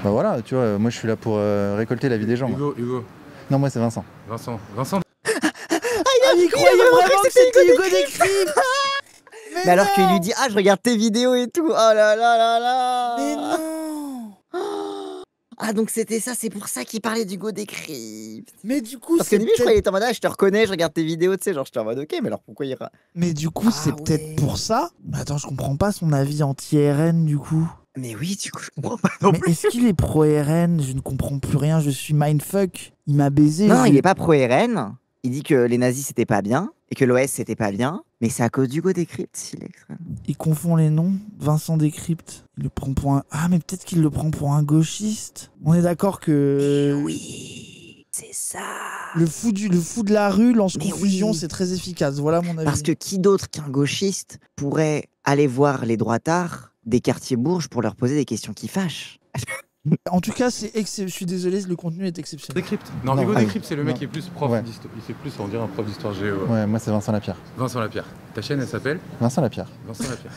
Bah voilà, tu vois, moi je suis là pour récolter la vie des gens. moi. Hugo, Non, moi c'est Vincent. Vincent, Il croyait vraiment que c'était Hugo Décrypte. Mais alors qu'il lui dit je regarde tes vidéos et tout. Oh là là là là. Mais non. Ah donc c'était ça, c'est pour ça qu'il parlait d'Hugo Décrypte. Mais du coup, Parce qu'au c'est début, je peut-être... croyais qu'il était en mode je te reconnais, je regarde tes vidéos, tu sais, genre j'étais en mode ok, mais alors pourquoi il ira. Mais du coup, c'est peut-être pour ça. Mais attends, je comprends pas son avis anti-RN du coup. Mais oui, du coup, je comprends pas non Mais plus. est-ce qu'il est pro-RN? Je ne comprends plus rien, je suis mindfuck. Il m'a baisé. Non, je- il est pas pro-RN. Il dit que les nazis c'était pas bien et que l'OS c'était pas bien, mais c'est à cause d'Hugo Décrypte s'il est extrême. Il confond les noms. Vincent Décrypte. Il le prend pour un... Ah, mais peut-être qu'il le prend pour un gauchiste. On est d'accord que... Oui, c'est ça. Le fou de la rue lance Mais confusion, oui. c'est très efficace. Voilà mon avis. Parce que qui d'autre qu'un gauchiste pourrait aller voir les droitards des quartiers Bourges pour leur poser des questions qui fâchent? En tout cas, je suis désolé, le contenu est exceptionnel. Décrypte. Non, Non, Hugo ah oui. Décrypte, c'est le mec Non. qui est plus prof Ouais. d'histoire. Il fait plus, on dirait un prof d'histoire géo. Ouais, moi c'est Vincent Lapierre. Vincent Lapierre. Ta chaîne, elle s'appelle Vincent Lapierre. Vincent Lapierre.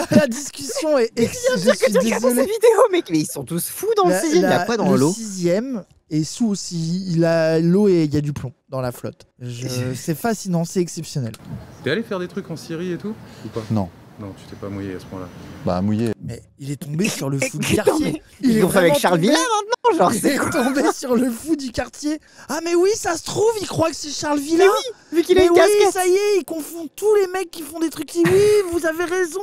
La discussion est... Je suis Regarde ces désolé. vidéos, mec, mais ils sont tous fous dans le 6ème. Il y a quoi dans le l'eau? 6ème est sous aussi. Il a l'eau et il y a du plomb dans la flotte. C'est fascinant, c'est exceptionnel. T'es allé faire des trucs en Syrie et tout? Ou pas? Non. Non, tu t'es pas mouillé à ce point-là. Bah mouillé. Mais il est tombé sur le fou du Non, quartier. mais Il est Ils ont fait avec vraiment Charles tombé- Villa maintenant, genre Il c'est est quoi? tombé sur le fou du quartier. Ah mais oui, ça se trouve, il croit que c'est Charles Villa. Vu qu'il a Mais une oui, casquette. ça y est, il confond tous les mecs qui font des trucs. Oui, vous avez raison.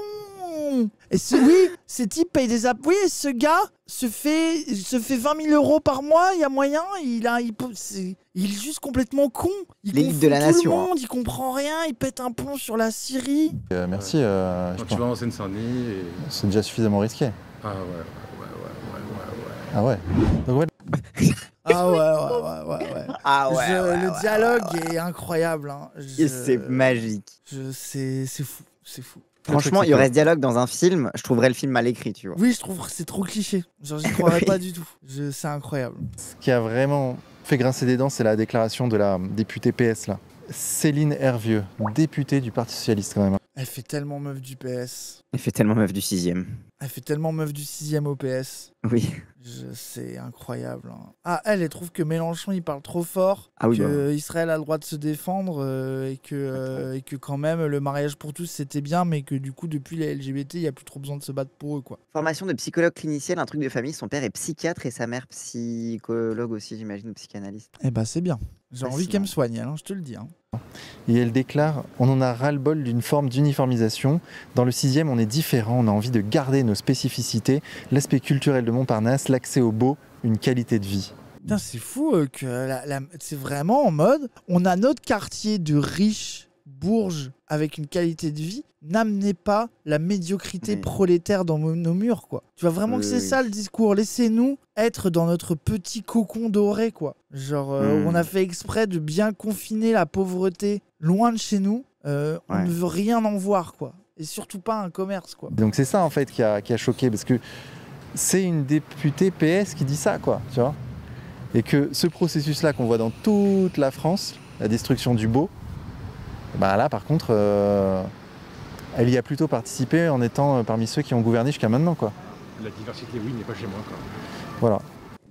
Et oui, ce type paye des Oui, ce gars se fait 20 000 euros par mois. Il y a moyen. Il est juste complètement con. Il L'élite confond de la tout nation, le hein. monde. Il comprend rien. Il pète un plomb sur la Syrie. Merci, Quand je tu pense. vas en Seine-Saint-Denis et... C'est déjà suffisamment risqué. Ah ouais. Ah ouais. Donc ouais, Ah ouais. Ah ouais. Le dialogue est incroyable. Hein. Et c'est magique. C'est fou. C'est fou. Franchement, il y aurait ce dialogue dans un film, je trouverais le film mal écrit, tu vois. Oui, je trouve que c'est trop cliché. Genre, j'y croirais Oui. pas du tout. C'est incroyable. ce qui a vraiment fait grincer des dents, c'est la déclaration de la députée PS là. Céline Hervieux, députée du Parti Socialiste quand même. Elle fait tellement meuf du PS. Elle fait tellement meuf du 6ème. Elle fait tellement meuf du 6ème au PS. Oui. C'est incroyable. Hein. Ah, elle trouve que Mélenchon, il parle trop fort. Ah oui, que bah. Israël a le droit de se défendre et que quand même, le mariage pour tous, c'était bien, mais que du coup, depuis les LGBT, il n'y a plus trop besoin de se battre pour eux, quoi. Formation de psychologue clinicienne, un truc de famille, son père est psychiatre et sa mère psychologue aussi, j'imagine, ou psychanalyste. Eh bah, c'est bien. J'ai envie Fascinant. qu'elle me soigne, hein, je te le dis. Hein. Et elle déclare « On en a ras-le-bol d'une forme d'uniformisation. Dans le 6e, on est différent, on a envie de garder nos spécificités, l'aspect culturel de Montparnasse, l'accès au beau, une qualité de vie. » Putain, c'est fou que c'est vraiment en mode, on a notre quartier de riches Bourges avec une qualité de vie, n'amenez pas la médiocrité Oui. prolétaire dans nos murs, quoi. Tu vois vraiment que c'est Oui. ça le discours. Laissez-nous être dans notre petit cocon doré, quoi. Genre, on a fait exprès de bien confiner la pauvreté loin de chez nous. On Ouais. ne veut rien en voir, quoi. Et surtout pas un commerce, quoi. Donc c'est ça en fait qui a choqué, parce que c'est une députée PS qui dit ça, quoi, tu vois. Et que ce processus-là qu'on voit dans toute la France, la destruction du beau, bah là par contre, elle y a plutôt participé en étant parmi ceux qui ont gouverné jusqu'à maintenant, quoi. La diversité, oui, mais pas chez moi, quoi. Voilà.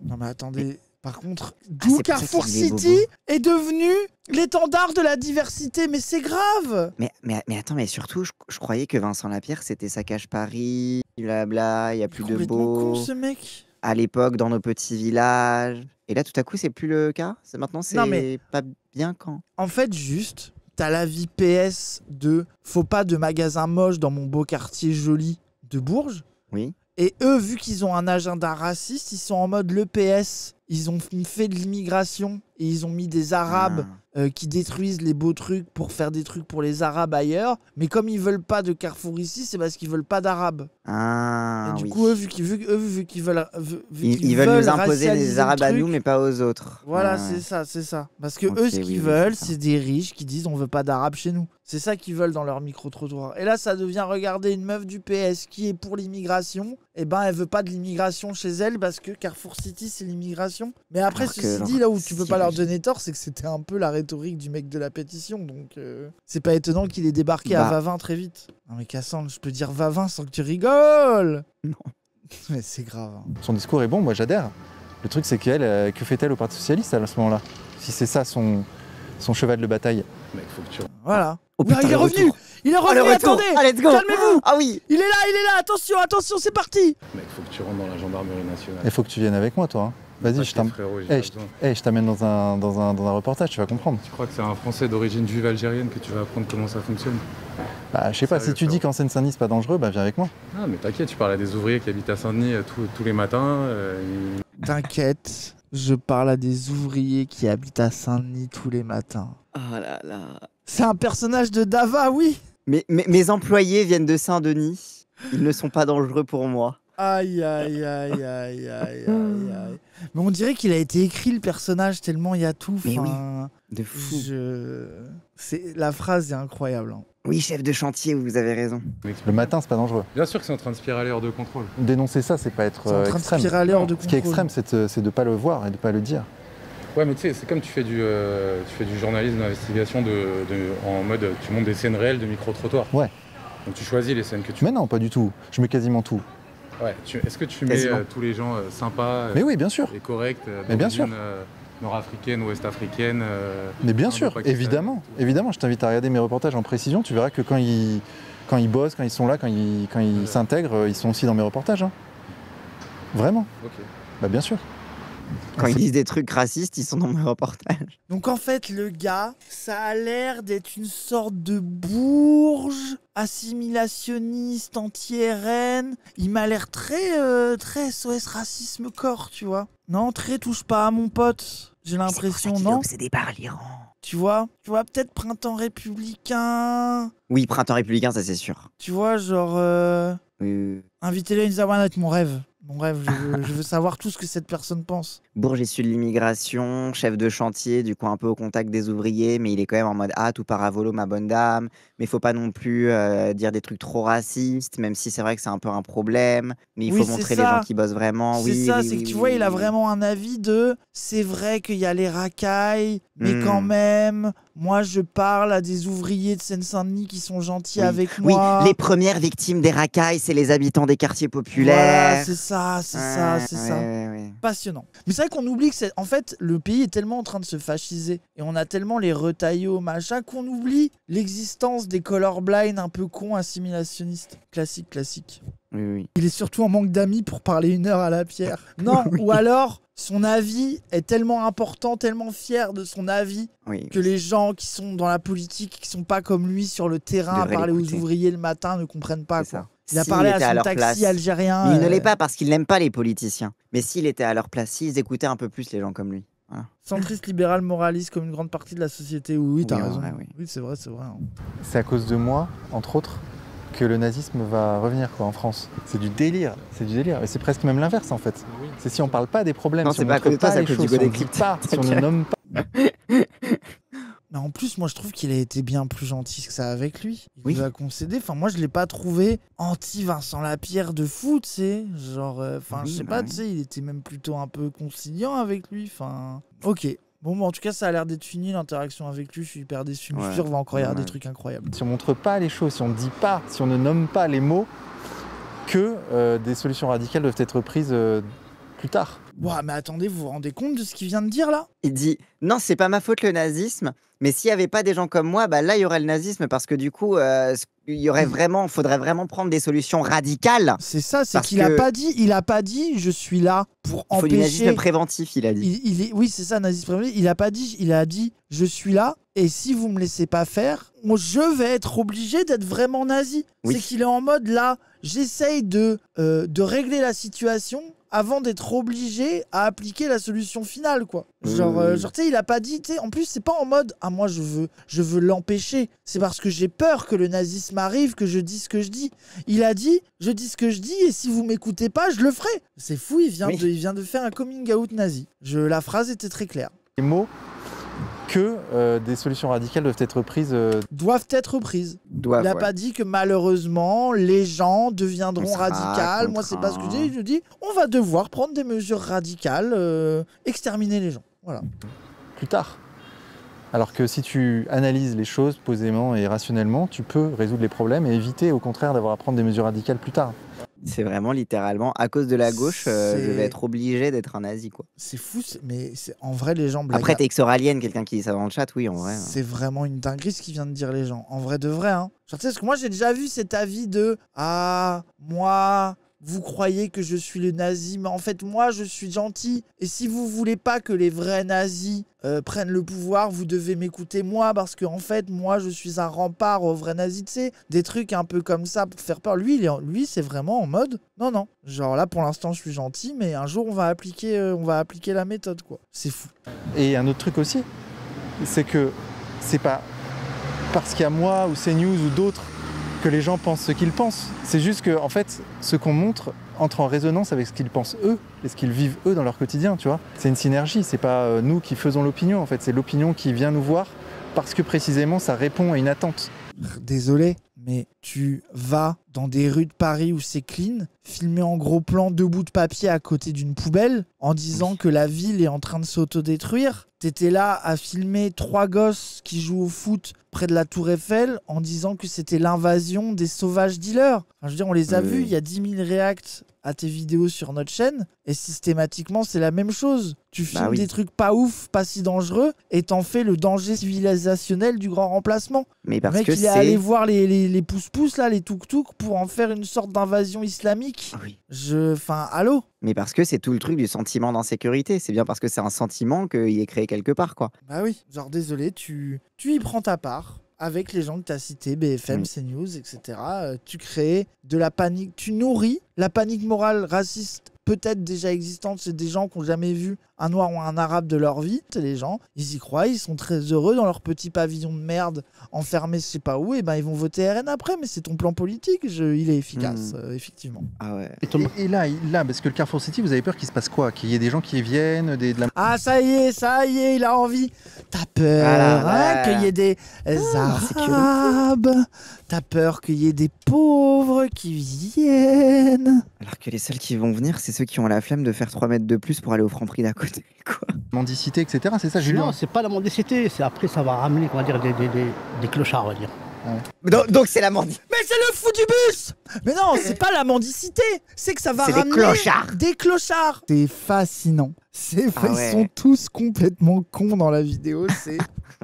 Non mais attendez, par contre, c'est d'où pour ça Carrefour qu'il y a des City est devenu l'étendard de la diversité, mais c'est grave. Mais attends, mais surtout, je croyais que Vincent Lapierre, c'était Saccage Paris, blabla, il y a plus de Complètement beau. con ce mec. À l'époque, dans nos petits villages. Et là, tout à coup, c'est plus le cas. Maintenant, c'est Non, mais- pas bien quand. En fait, juste, t'as la vie PS de faut pas de magasin moche dans mon beau quartier joli de Bourges. Oui. Et eux, vu qu'ils ont un agenda raciste, ils sont en mode le PS. Ils ont fait de l'immigration et ils ont mis des Arabes qui détruisent les beaux trucs pour faire des trucs pour les Arabes ailleurs. Mais comme ils veulent pas de Carrefour ici, c'est parce qu'ils veulent pas d'Arabes. Ah, Et du oui. coup, eux, vu qu'ils veulent, Ils veulent nous imposer racialiser des le Arabes à truc, nous, mais pas aux autres. voilà, Ouais. c'est ça. Parce que Ok, eux, ce oui, qu'ils oui, veulent, c'est ça. c'est des riches qui disent on veut pas d'arabes chez nous. C'est ça qu'ils veulent dans leur micro-trottoir. Et là, ça devient regarder une meuf du PS qui est pour l'immigration eh ben elle veut pas de l'immigration chez elle parce que Carrefour City c'est l'immigration. Mais après Alors ceci que, dit, là où tu peux pas leur j'imagine. donner tort, c'est que c'était un peu la rhétorique du mec de la pétition, donc c'est pas étonnant qu'il ait débarqué à Bah. Vavin très vite. Non mais Cassandre, je peux dire Vavin sans que tu rigoles. Non. Mais c'est grave. Hein. Son discours est bon, moi j'adhère. Le truc c'est qu'elle, que fait-elle au Parti Socialiste à ce moment-là? Si c'est ça son cheval de bataille. Mec, faut que tu... Voilà. Oh, Non, putain, il est le revenu. retour. Il est Oh, le revenu. retour. Attendez. Ah, let's go. Calmez-vous. Ah oui. Il est là. Attention, c'est parti. Mec, faut que tu rentres dans la gendarmerie nationale. Il faut que tu viennes avec moi, toi. Hein. Vas-y, je t'emmène. Frérot, j'ai pas besoin. Je t'amène dans un reportage, tu vas comprendre. Tu crois que c'est un Français d'origine juive algérienne que tu vas apprendre comment ça fonctionne? Bah, je sais pas, Sérieux, si tu dis frérot. qu'en Seine-Saint-Denis c'est pas dangereux, bah viens avec moi. Ah, mais t'inquiète, tu parles à des ouvriers qui habitent à Saint-Denis tous les matins. T'inquiète, je parle à des ouvriers qui habitent à Saint-Denis tous les matins. Oh là là. C'est un personnage de Dava, oui. Mais mes employés viennent de Saint-Denis. Ils ne sont pas dangereux pour moi. Aïe. Mais on dirait qu'il a été écrit le personnage tellement il y a tout. Mais enfin, De fou. La phrase est incroyable. Hein. Oui, chef de chantier, vous avez raison. Le matin, c'est pas dangereux. Bien sûr que c'est en train de spiraler hors de contrôle. Dénoncer ça, c'est pas être C'est en train extrême. de spiraler hors de Ce qui est contrôle. extrême, c'est de pas le voir et de pas le dire. Ouais, mais tu sais, c'est comme tu fais du journalisme d'investigation en mode tu montes des scènes réelles de micro-trottoir. Ouais. Donc tu choisis les scènes que tu Mais non, pas du tout. Je mets quasiment tout. Ouais. Est-ce que tu mets Quasiment. tous les gens sympas Mais oui, bien sûr. et corrects Mais bien sûr. nord-africaine, ouest-africaine Mais bien Inde, sûr, Pakistan, évidemment. tout. Évidemment, je t'invite à regarder mes reportages en précision. Tu verras que quand ils bossent, quand ils sont là, quand ils s'intègrent, ils sont aussi dans mes reportages. Hein. Vraiment. Ok. Bah bien sûr. Quand ils disent des trucs racistes, ils sont dans mes reportages. Donc en fait, le gars, ça a l'air d'être une sorte de bourge assimilationniste anti-RN. Il m'a l'air très SOS racisme corps, tu vois. Non, très touche pas à mon pote. J'ai l'impression, Il est non? obsédé par l'Iran. Tu vois peut-être printemps républicain. Oui, printemps républicain, ça c'est sûr. Tu vois, genre Oui. invitez-les à une savane avec mon rêve. Mon rêve, je veux savoir tout ce que cette personne pense. Bourges issu de l'immigration, chef de chantier, du coup un peu au contact des ouvriers, mais il est quand même en mode tout part à volo ma bonne dame, mais il faut pas non plus dire des trucs trop racistes, même si c'est vrai que c'est un peu un problème, mais il Oui, faut c'est montrer les ça. gens qui bossent vraiment. C'est Oui, ça, oui, c'est oui, que tu oui, vois, oui, il a oui. vraiment un avis de c'est vrai qu'il y a les racailles, mais Hmm. quand même, moi je parle à des ouvriers de Seine-Saint-Denis qui sont gentils Oui. avec Oui, moi. les premières victimes des racailles, c'est les habitants des quartiers populaires. Voilà, c'est ça. Ouais. Passionnant. Mais c'est vrai qu'on oublie que en fait, le pays est tellement en train de se fasciser et on a tellement les retaillots, machin, qu'on oublie l'existence des colorblind un peu cons assimilationnistes. Classique. Oui. Il est surtout en manque d'amis pour parler 1 heure à la pierre. Non, ou alors son avis est tellement important, tellement fier de son avis Oui. que les gens qui sont dans la politique, qui sont pas comme lui sur le terrain à Devraient parler aux l'écouter. ouvriers le matin, ne comprennent pas. C'est Quoi. ça. Il a S'il parlé était à à son leur taxi place. algérien. Mais il ne l'est pas parce qu'il n'aime pas les politiciens. Mais s'il était à leur place, s'ils écoutaient un peu plus les gens comme lui. Voilà. Centriste, libéral, moraliste, comme une grande partie de la société. Oui, t'as Oui, en raison. vrai, oui. Oui, c'est vrai. Hein. C'est à cause de moi, entre autres, que le nazisme va revenir en France. C'est du délire. Et c'est presque même l'inverse en fait. C'est si on parle pas des problèmes, Non, si c'est on pas à montre cause de toi, pas c'est à les cause du choses, si on Godé dit Crypte. pas, si on ne T'inquiète. nomme pas. Mais en plus, moi, je trouve qu'il a été bien plus gentil que ça avec lui. Il Oui. lui a concédé. Enfin, moi, je l'ai pas trouvé anti-Vincent Lapierre de fou, tu sais. Genre, enfin, Oui, je sais bah pas, oui. tu sais, il était même plutôt un peu conciliant avec lui. Enfin, ok. Bon, en tout cas, ça a l'air d'être fini l'interaction avec lui. Je suis hyper déçu. Mais je suis Ouais. sûr qu'on va encore y avoir Ouais. des trucs incroyables. Si on montre pas les choses, si on dit pas, si on ne nomme pas les mots, que des solutions radicales doivent être prises plus tard. Ouah, mais attendez, vous vous rendez compte de ce qu'il vient de dire là? Il dit non, c'est pas ma faute le nazisme, mais s'il y avait pas des gens comme moi, bah là il y aurait le nazisme parce que du coup faudrait vraiment prendre des solutions radicales. C'est ça, c'est Parce qu'il a que- pas dit je suis là pour Il faut du nazisme empêcher. préventif, il a dit. Oui, c'est ça, nazisme préventif. Il a dit je suis là et si vous me laissez pas faire, moi, je vais être obligé d'être vraiment nazi. Oui. C'est qu'il est en mode là, j'essaye de régler la situation avant d'être obligé à appliquer la solution finale, quoi. Genre, tu sais, il a pas dit, tu sais, en plus, c'est pas en mode ah, moi, je veux l'empêcher. C'est parce que j'ai peur que le nazisme arrive que je dis ce que je dis. Il a dit, je dis ce que je dis et si vous m'écoutez pas, je le ferai. C'est fou, il vient de faire un coming out nazi. La phrase était très claire. Les mots que des solutions radicales doivent être prises. Doivent être prises. Il n'a Ouais. pas dit que malheureusement, les gens deviendront On sera radicales. Moi, c'est pas ce que je dis. Je dis, on va devoir prendre des mesures radicales, exterminer les gens. Voilà. Plus tard. Alors que si tu analyses les choses posément et rationnellement, tu peux résoudre les problèmes et éviter au contraire d'avoir à prendre des mesures radicales plus tard. C'est vraiment littéralement à cause de la gauche, je vais être obligé d'être un nazi quoi. C'est fou, mais en vrai, les gens blaguent. Après, t'es exoralien, quelqu'un qui dit ça dans le chat, oui, en vrai. C'est vraiment une dinguerie ce qu'ils viennent de dire les gens. En vrai de vrai. Hein. Genre, tu sais, parce que moi, j'ai déjà vu cet avis de « Ah, moi, vous croyez que je suis le nazi, mais en fait, moi, je suis gentil. Et si vous voulez pas que les vrais nazis prennent le pouvoir, vous devez m'écouter moi, parce que en fait, moi, je suis un rempart aux vrais nazis. » Tu sais, des trucs un peu comme ça pour faire peur. Lui, c'est vraiment en mode « Non, non. Genre là, pour l'instant, je suis gentil, mais un jour, on va appliquer la méthode, quoi. » C'est fou. Et un autre truc aussi, c'est que c'est pas parce qu'il y a moi ou CNews ou d'autres que les gens pensent ce qu'ils pensent. C'est juste que, en fait, ce qu'on montre entre en résonance avec ce qu'ils pensent eux et ce qu'ils vivent eux dans leur quotidien, tu vois. C'est une synergie, c'est pas nous qui faisons l'opinion, en fait, c'est l'opinion qui vient nous voir parce que précisément ça répond à une attente. Désolé, mais tu vas dans des rues de Paris où c'est clean, filmer en gros plan 2 bouts de papier à côté d'une poubelle en disant que la ville est en train de s'autodétruire. T'étais là à filmer 3 gosses qui jouent au foot près de la Tour Eiffel en disant que c'était l'invasion des sauvages dealers. Enfin, je veux dire, on les a vus, il y a 10 000 réacts à tes vidéos sur notre chaîne et systématiquement c'est la même chose. Tu filmes des trucs pas ouf, pas si dangereux et t'en fais le danger civilisationnel du grand remplacement. Mais parce le mec, que il est allé voir les pousse-pousse là, les tuk-tuk pour en faire une sorte d'invasion islamique. Oui. Enfin, allô? Mais parce que c'est tout le truc du sentiment d'insécurité. C'est bien parce que c'est un sentiment qu'il est créé quelque part, quoi. Bah oui, genre désolé, tu y prends ta part. Avec les gens que tu as cités, BFM, CNews, etc. Tu crées de la panique, tu nourris la panique morale raciste peut-être déjà existante chez des gens qui n'ont jamais vu un noir ou un arabe de leur vie. Les gens, ils y croient, ils sont très heureux dans leur petit pavillon de merde, enfermés je sais pas où, et ben ils vont voter RN après, mais c'est ton plan politique, il est efficace, effectivement. Ah ouais. Et là, parce que le Carrefour City, vous avez peur qu'il se passe quoi? Qu'il y ait des gens qui y viennent, Ah ça y est, il a envie. T'as peur qu'il y ait des arabes, t'as peur qu'il y ait des pauvres qui viennent. Alors que les seuls qui vont venir, c'est ceux qui ont la flemme de faire 3 mètres de plus pour aller au Franprix d'à côté, quoi. Mendicité, etc. C'est ça, Julien? Non, c'est pas la mendicité. C'est après, ça va ramener, comment dire, des clochards, on va dire. Donc c'est la mendicité. Mais c'est le fou du bus. Mais non, c'est pas la mendicité. C'est que ça va ramener des clochards. C'est fascinant. Ils sont tous complètement cons dans la vidéo. C'est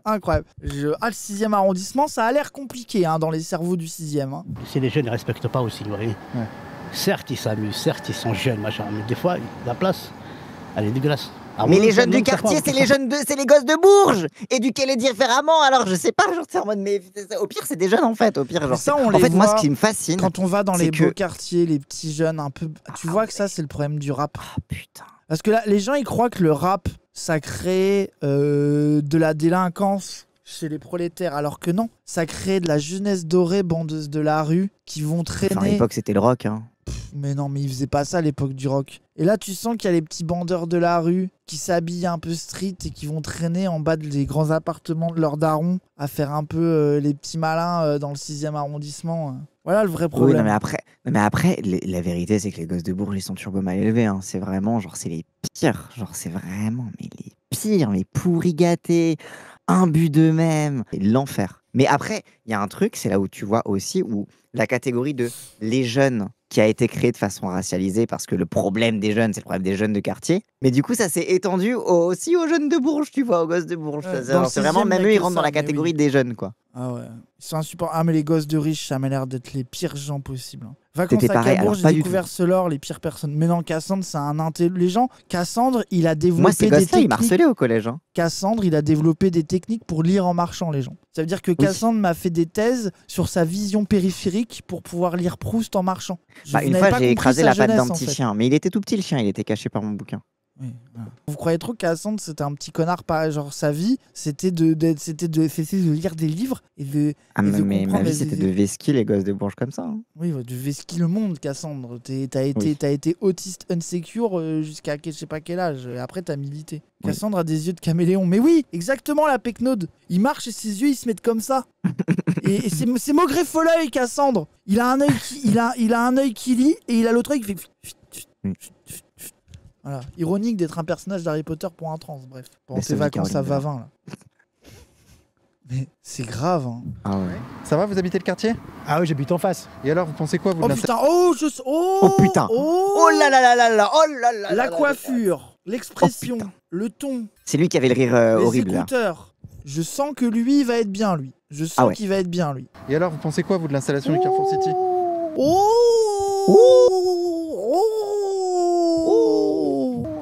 incroyable. Le 6e arrondissement, ça a l'air compliqué dans les cerveaux du 6e. Si les jeunes ne respectent pas aussi, vous voyez. Ouais. Certes, ils s'amusent, certes, ils sont jeunes, machin, mais des fois, la place, elle est dégueulasse. Alors mais les jeunes du quartier, c'est les gosses de Bourges, éduquez-les différemment. Alors je sais pas, genre c'est en mode, mais au pire c'est des jeunes en fait, au pire genre. Ça, en fait moi ce qui me fascine, quand on va dans les beaux quartiers, les petits jeunes un peu, tu vois que ça c'est le problème du rap. Ah putain. Parce que là, les gens ils croient que le rap ça crée de la délinquance chez les prolétaires, alors que non, ça crée de la jeunesse dorée, bandeuse de la rue qui vont traîner. Enfin, à l'époque c'était le rock. Mais non, mais ils faisaient pas ça à l'époque du rock. Et là, tu sens qu'il y a les petits bandeurs de la rue qui s'habillent un peu street et qui vont traîner en bas des grands appartements de leurs darons à faire un peu les petits malins dans le 6e arrondissement. Voilà le vrai problème. Oui, mais après la vérité, c'est que les gosses de Bourges, ils sont turbo mal élevés. C'est vraiment, genre, c'est les pires. Genre, c'est vraiment, mais les pires, mais pourri gâtés, imbus d'eux-mêmes. L'enfer. Mais après, il y a un truc, c'est là où tu vois aussi où la catégorie de les jeunes qui a été créée de façon racialisée parce que le problème des jeunes, c'est le problème des jeunes de quartier. Mais du coup, ça s'est étendu aussi aux jeunes de Bourges, tu vois, aux gosses de Bourges. C'est vraiment, même eux, ils rentrent dans la catégorie des jeunes, quoi. Ah ouais, ils sont insupportables. Ah mais les gosses de riches, ça m'a l'air d'être les pires gens possibles. Vacances à Cabourg, j'ai découvert Solor, les pires personnes. Mais non, Cassandre, c'est un les gens. Cassandre, il a développé des techniques. Il m'harcelait au collège. Cassandre, il a développé des techniques pour lire en marchant, les gens. Ça veut dire que Cassandre m'a fait des thèses sur sa vision périphérique pour pouvoir lire Proust en marchant. Une fois, j'ai écrasé la patte d'un petit chien. Mais il était tout petit, le chien. Il était caché par mon bouquin. Oui, voilà. Vous croyez trop qu'Cassandre c'était un petit connard pas genre sa vie c'était de lire des livres et de mais ma comprendre vie, c'était de vesquiller les gosses de Bourges comme ça. Hein. Oui, de vesquiller le monde, Cassandre. T'as été autiste insecure jusqu'à je sais pas quel âge. Et après, t'as milité. Oui. Cassandre a des yeux de caméléon. Mais oui, exactement, la pecnode. Il marche et ses yeux, ils se mettent comme ça. et c'est Maugré Folleuil, Cassandre. Il a un œil il a un œil qui lit et il a l'autre œil qui fait... Voilà. Ironique d'être un personnage d'Harry Potter pour un trans, bref. Pendant tes vacances à Vavin, là. Mais c'est grave, hein. Ah ouais. Ça va, vous habitez le quartier? Ah oui, j'habite en face. Et alors, vous pensez quoi, vous Oh de putain, oh putain. Oh là là là là là, oh là là. La coiffure, l'expression, le ton. C'est lui qui avait le rire horrible. Les écouteurs. Je sens que lui, il va être bien, lui. Je sens qu'il va être bien, lui. Et alors, vous pensez quoi, vous, de l'installation du Carrefour City?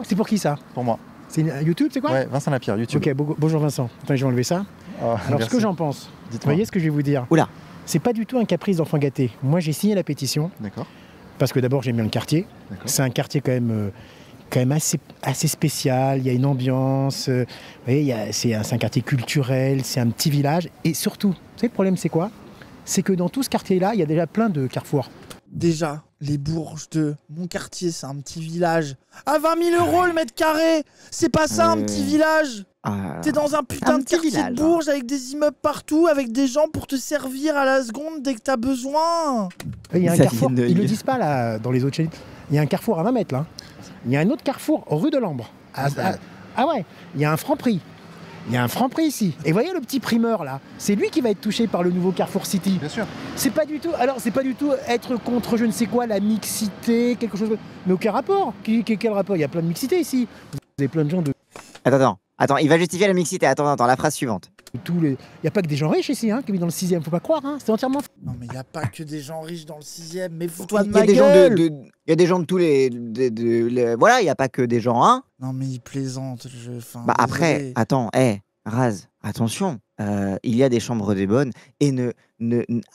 C'est pour qui ça? Pour moi. C'est YouTube, c'est quoi? Ouais, Vincent Lapierre, YouTube. Ok, bonjour Vincent. Enfin, je vais enlever ça. Oh, Alors, merci. ce que j'en pense, vous Dites-moi. voyez ce que je vais vous dire? Oula. C'est pas du tout un caprice d'enfant gâté. Moi, j'ai signé la pétition. D'accord. Parce que d'abord, j'aime bien le quartier. C'est un quartier quand même assez spécial. Il y a une ambiance. Vous voyez, c'est un quartier culturel, c'est un petit village. Et surtout, vous savez, le problème, c'est quoi? C'est que dans tout ce quartier-là, il y a déjà plein de carrefours. Déjà, les Bourges de mon quartier, c'est un petit village. À 20 000 € le mètre carré. C'est pas ça, un petit village. T'es dans un putain de quartier de Bourges avec des immeubles partout, avec des gens pour te servir à la seconde dès que t'as besoin. Il y a un carrefour, ils le disent pas là, dans les autres chaînes. Il y a un carrefour à 20 mètres là. Il y a un autre carrefour rue de l'Ambre. Ah ouais, il y a un Franprix. Il y a un Franprix ici. Et voyez le petit primeur là, c'est lui qui va être touché par le nouveau Carrefour City. Bien sûr. C'est pas du tout être contre je ne sais quoi, la mixité, quelque chose. Mais aucun rapport. Quel rapport? Il y a plein de mixité ici. Vous avez plein de gens de. Attends, il va justifier la mixité. Attends, la phrase suivante. Il n'y a pas que des gens riches ici, hein, qui vivent dans le 6e, faut pas croire, hein, c'est entièrement faux. Non mais il n'y a pas que des gens riches dans le 6e, mais fous-toi de ma gueule. Il y a des gens de tous les... Voilà, il n'y a pas que des gens, hein. Non mais il plaisante. Bah après, attends, Raz, attention, il y a des chambres des bonnes et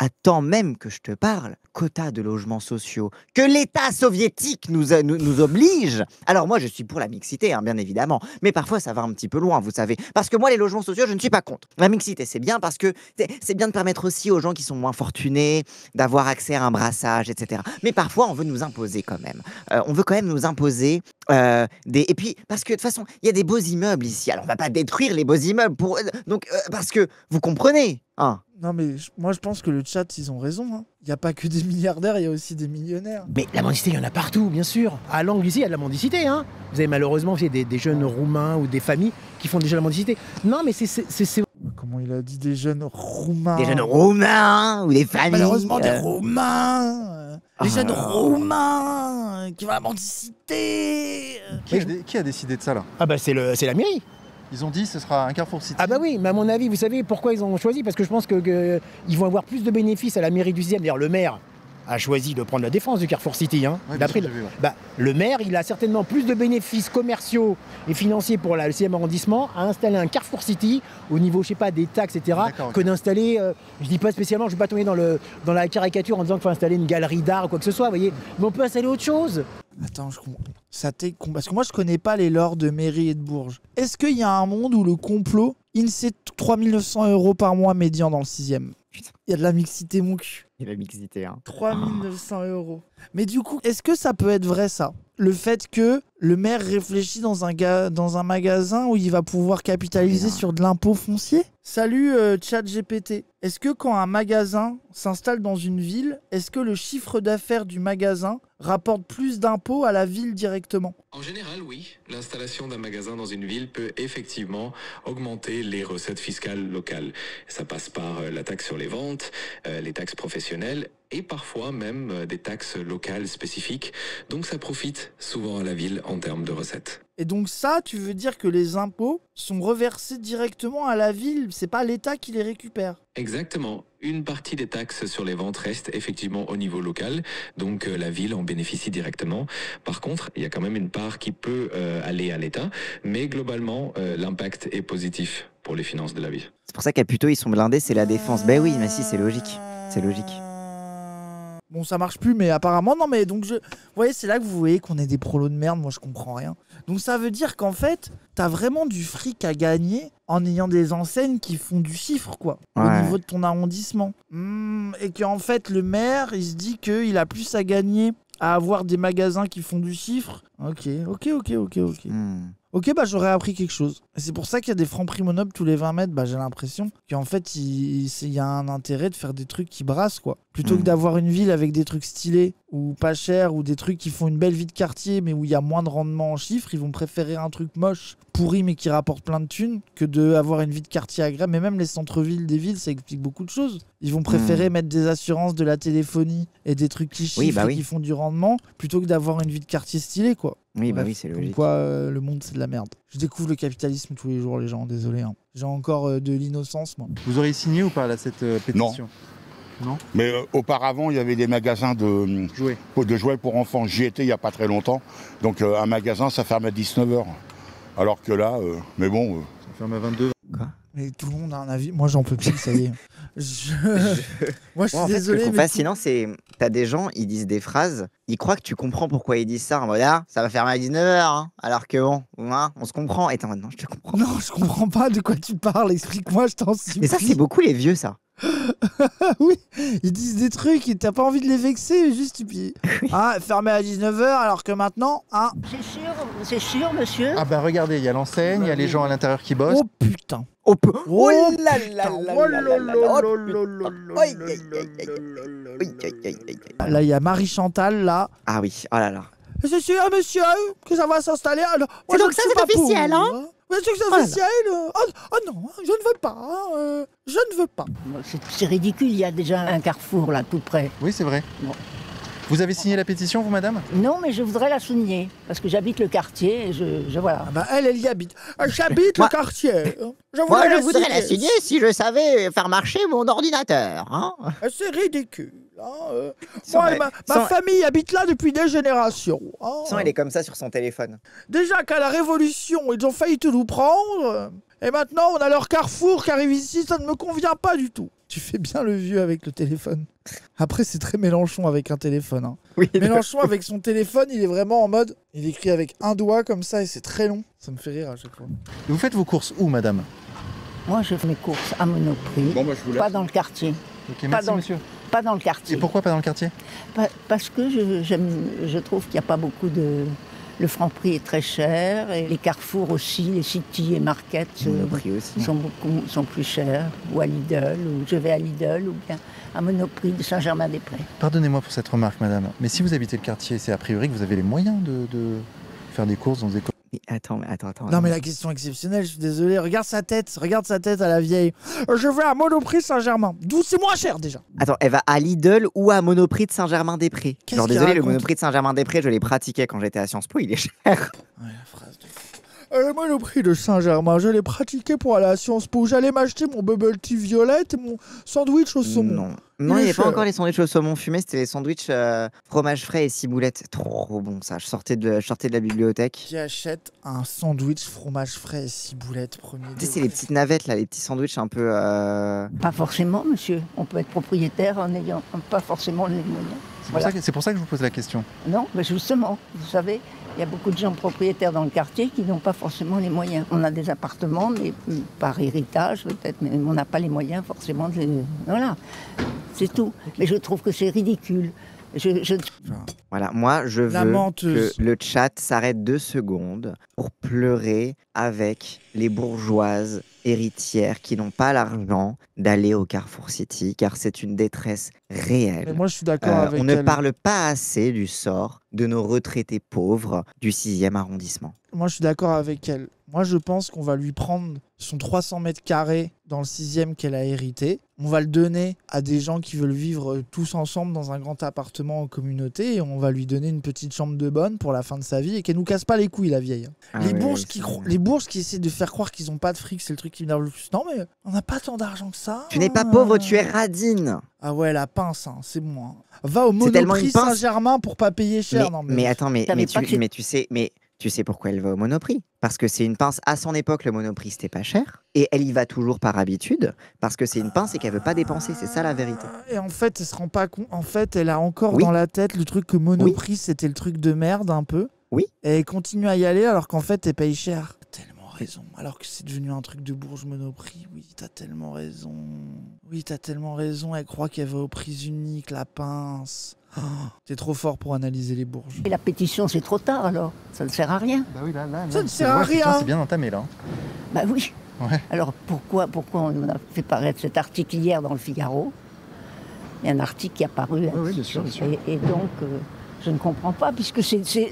attends même que je te parle, quota de logements sociaux, que l'État soviétique nous oblige. Alors moi je suis pour la mixité, hein, bien évidemment, mais parfois ça va un petit peu loin, vous savez, parce que moi les logements sociaux je ne suis pas contre. La mixité c'est bien parce que c'est bien de permettre aussi aux gens qui sont moins fortunés d'avoir accès à un brassage, etc. Mais parfois on veut nous imposer quand même. On veut quand même nous imposer et puis parce que de toute façon il y a des beaux immeubles ici, alors on va pas détruire les beaux immeubles parce que vous comprenez, hein. Non mais moi je pense que le chat ils ont raison. Hein. Il n'y a pas que des milliardaires, il y a aussi des millionnaires. Mais la mendicité il y en a partout bien sûr. À Langres ici il y a de la mendicité. Hein. Vous avez malheureusement des jeunes roumains ou des familles qui font déjà la mendicité. Non mais c'est... Comment il a dit des jeunes roumains? Des jeunes roumains ou des familles. Malheureusement des roumains. Les jeunes roumains qui vont la mendicité. Qui a décidé de ça là? Ah bah c'est la mairie. Ils ont dit ce sera un Carrefour City. Ah bah oui, mais à mon avis, vous savez pourquoi ils ont choisi? Parce que je pense que ils vont avoir plus de bénéfices à la mairie du 6e. D'ailleurs, le maire a choisi de prendre la défense du Carrefour City. Hein. Ouais, D'après, le maire, il a certainement plus de bénéfices commerciaux et financiers pour le 6e arrondissement à installer un Carrefour City au niveau, je sais pas, des taxes, etc. que d'installer, je dis pas spécialement, je vais pas tomber dans la caricature en disant qu'il faut installer une galerie d'art ou quoi que ce soit, vous voyez. Mais on peut installer autre chose. Attends, je comprends. Parce que moi, je connais pas les lores de mairie et de Bourges. Est-ce qu'il y a un monde où le complot, INSEE 3 900 € par mois médian dans le 6e? Il y a de la mixité, mon cul. Il y a de la mixité, hein. 3 900 €. Mais du coup, est-ce que ça peut être vrai, ça? Le fait que le maire réfléchit dans un magasin où il va pouvoir capitaliser sur de l'impôt foncier? Salut ChatGPT. Est-ce que quand un magasin s'installe dans une ville, est-ce que le chiffre d'affaires du magasin rapporte plus d'impôts à la ville directement? En général, oui. L'installation d'un magasin dans une ville peut effectivement augmenter les recettes fiscales locales. Ça passe par la taxe sur les ventes, les taxes professionnelles et parfois même des taxes locales spécifiques. Donc ça profite souvent à la ville en termes de recettes. Et donc ça, tu veux dire que les impôts sont reversés directement à la ville, c'est pas l'État qui les récupère? Exactement. Une partie des taxes sur les ventes reste effectivement au niveau local, donc la ville en bénéficie directement. Par contre, il y a quand même une part qui peut aller à l'État, mais globalement, l'impact est positif pour les finances de la ville. C'est pour ça qu'à Puteaux, ils sont blindés, c'est la défense. Ben oui, mais si, c'est logique. C'est logique. Bon, ça marche plus, mais apparemment, non, mais donc vous voyez, c'est là que vous voyez qu'on est des prolos de merde, moi je comprends rien. Donc ça veut dire qu'en fait, t'as vraiment du fric à gagner en ayant des enseignes qui font du chiffre, quoi, au niveau de ton arrondissement. Et qu'en fait, le maire, il se dit qu'il a plus à gagner à avoir des magasins qui font du chiffre. Ok. Ok, bah j'aurais appris quelque chose. C'est pour ça qu'il y a des francs prix Monob tous les 20 mètres. Bah j'ai l'impression qu'en fait, il y a un intérêt de faire des trucs qui brassent, quoi. Plutôt que d'avoir une ville avec des trucs stylés ou pas chers ou des trucs qui font une belle vie de quartier mais où il y a moins de rendement en chiffres, ils vont préférer un truc moche, pourri mais qui rapporte plein de thunes que d'avoir une vie de quartier agréable. Mais même les centres-villes des villes, ça explique beaucoup de choses. Ils vont préférer mettre des assurances, de la téléphonie et des trucs qui chiffrent et qui font du rendement plutôt que d'avoir une vie de quartier stylée, quoi. Oui, bah oui, c'est logique. Pourquoi le monde, c'est de la merde. Je découvre le capitalisme tous les jours, les gens, désolé. Hein. J'ai encore de l'innocence, moi. Vous auriez signé ou pas là, cette pétition? Non. Mais auparavant, il y avait des magasins de jouets pour enfants. J'y étais il n'y a pas très longtemps. Donc un magasin, ça ferme à 19h. Alors que là, mais bon... Ça ferme à 22h. Quoi? Mais tout le monde a un avis. Moi, j'en peux plus, ça y est. Moi, je suis désolé. Ce que je trouve fascinant, c'est t'as des gens, ils disent des phrases, ils croient que tu comprends pourquoi ils disent ça. En mode, ça va fermer à 19h. Hein. Alors que bon, on se comprend. Et non, je te comprends. Non, je comprends pas de quoi tu parles. Explique-moi, je t'en supplie. Mais ça, c'est beaucoup les vieux, ça. Oui, ils disent des trucs et t'as pas envie de les vexer, juste puis fermé à 19h alors que maintenant C'est sûr monsieur. Ah bah regardez, il y a l'enseigne, il y a les gens à l'intérieur qui bossent. Oh putain. Oh là là. Là il y a Marie-Chantal là. Ah oui, oh là là. C'est sûr monsieur que ça va s'installer. C'est donc ça c'est officiel hein. Mais c'est que c'est officiel. Oh non, je ne veux pas. Je ne veux pas. C'est ridicule, il y a déjà un carrefour là tout près. Oui, c'est vrai. Bon. Vous avez signé la pétition, vous, madame? Non, mais je voudrais la signer, parce que j'habite le quartier et je voilà. Ah bah elle y habite. J'habite le quartier. Je voudrais la signer si je savais faire marcher mon ordinateur. Hein. C'est ridicule. Moi, ma famille habite là depuis des générations. Elle est comme ça sur son téléphone. Déjà qu'à la Révolution, ils ont failli tout nous prendre. Et maintenant, on a leur carrefour qui arrive ici, ça ne me convient pas du tout. Tu fais bien le vieux avec le téléphone. Après, c'est très Mélenchon avec un téléphone. Hein. Oui, Mélenchon avec son téléphone, il est vraiment en mode... Il écrit avec un doigt comme ça et c'est très long. Ça me fait rire à chaque fois. Et vous faites vos courses où, madame? Moi, je fais mes courses à Monoprix. Bon, bah, je vous laisse. Pas dans le quartier. Ok, merci, monsieur. Pas dans le quartier. Et pourquoi pas dans le quartier? Parce que je trouve qu'il n'y a pas beaucoup de... Le Franprix est très cher et les carrefours aussi, les City et Market sont plus chers. Ou à Lidl, ou je vais à Lidl ou bien à Monoprix de Saint-Germain-des-Prés. Pardonnez-moi pour cette remarque, madame, mais si vous habitez le quartier, c'est a priori que vous avez les moyens de faire des courses dans des... Mais attends. Non mais la question exceptionnelle, je suis désolé. Regarde sa tête à la vieille. Je vais à Monoprix Saint-Germain. D'où c'est moins cher déjà. Attends, elle va à Lidl ou à Monoprix de Saint-Germain-des-Prés. Genre désolé, le Monoprix de Saint-Germain-des-Prés, je l'ai pratiqué quand j'étais à Sciences Po, il est cher. Ouais, la phrase de fou. Le Monoprix de Saint-Germain, je l'ai pratiqué pour aller à Sciences Po. J'allais m'acheter mon bubble tea violette et mon sandwich au saumon. Non, il n'y avait pas encore les sandwichs au saumon fumé, c'était les sandwichs fromage frais et ciboulette. Trop bon ça, je sortais de la bibliothèque. Qui achète un sandwich fromage frais et ciboulette premier? Tu sais, c'est les petites navettes là, les petits sandwichs un peu... Pas forcément, monsieur. On peut être propriétaire en n'ayant pas forcément les moyens. C'est pour ça que je vous pose la question. Non, mais justement, vous savez, il y a beaucoup de gens propriétaires dans le quartier qui n'ont pas forcément les moyens. On a des appartements, mais par héritage peut-être, mais on n'a pas les moyens forcément de les... Voilà, c'est tout. Mais je trouve que c'est ridicule. Voilà, moi je veux que le chat s'arrête 2 secondes pour pleurer avec les bourgeoises héritières qui n'ont pas l'argent d'aller au Carrefour City, car c'est une détresse réelle. Mais moi je suis d'accord avec on ne parle pas assez du sort de nos retraités pauvres du 6e arrondissement. Moi je suis d'accord avec elle. Moi je pense qu'on va lui prendre son 300 mètres carrés dans le 6e qu'elle a hérité. On va le donner à des gens qui veulent vivre tous ensemble dans un grand appartement en communauté et on va lui donner une petite chambre de bonne pour la fin de sa vie et qu'elle nous casse pas les couilles la vieille. Les bourges qui essaient de faire croire qu'ils n'ont pas de fric, c'est le truc qui m'énerve le plus. Non mais on n'a pas tant d'argent que ça. Tu n'es pas pauvre, tu es radine. Ah ouais, la pince, hein, c'est moi. Va au Monoprix Saint-Germain pour pas payer cher. Mais attends, mais tu sais, mais Tu sais pourquoi elle va au Monoprix? Parce que c'est une pince, à son époque, le Monoprix, c'était pas cher. Et elle y va toujours par habitude, parce que c'est une pince et qu'elle veut pas dépenser. C'est ça la vérité. Et en fait, elle se rend pas compte. En fait, elle a encore dans la tête le truc que Monoprix, c'était le truc de merde un peu. Oui. Et elle continue à y aller alors qu'en fait, elle paye cher. T'as tellement raison. Alors que c'est devenu un truc de bourge Monoprix. Oui, t'as tellement raison. Oui, t'as tellement raison. Elle croit qu'elle va aux prises uniques, la pince. Oh, t'es trop fort pour analyser les bourges. Et la pétition, c'est trop tard alors. Ça ne sert à rien. Bah oui, là, ça ne sert à rien. C'est bien entamé là. Bah oui. Ouais. Alors pourquoi on a fait paraître cet article hier dans le Figaro? Il y a un article qui est apparu. Oui, bien sûr, bien sûr. Et donc, je ne comprends pas, puisque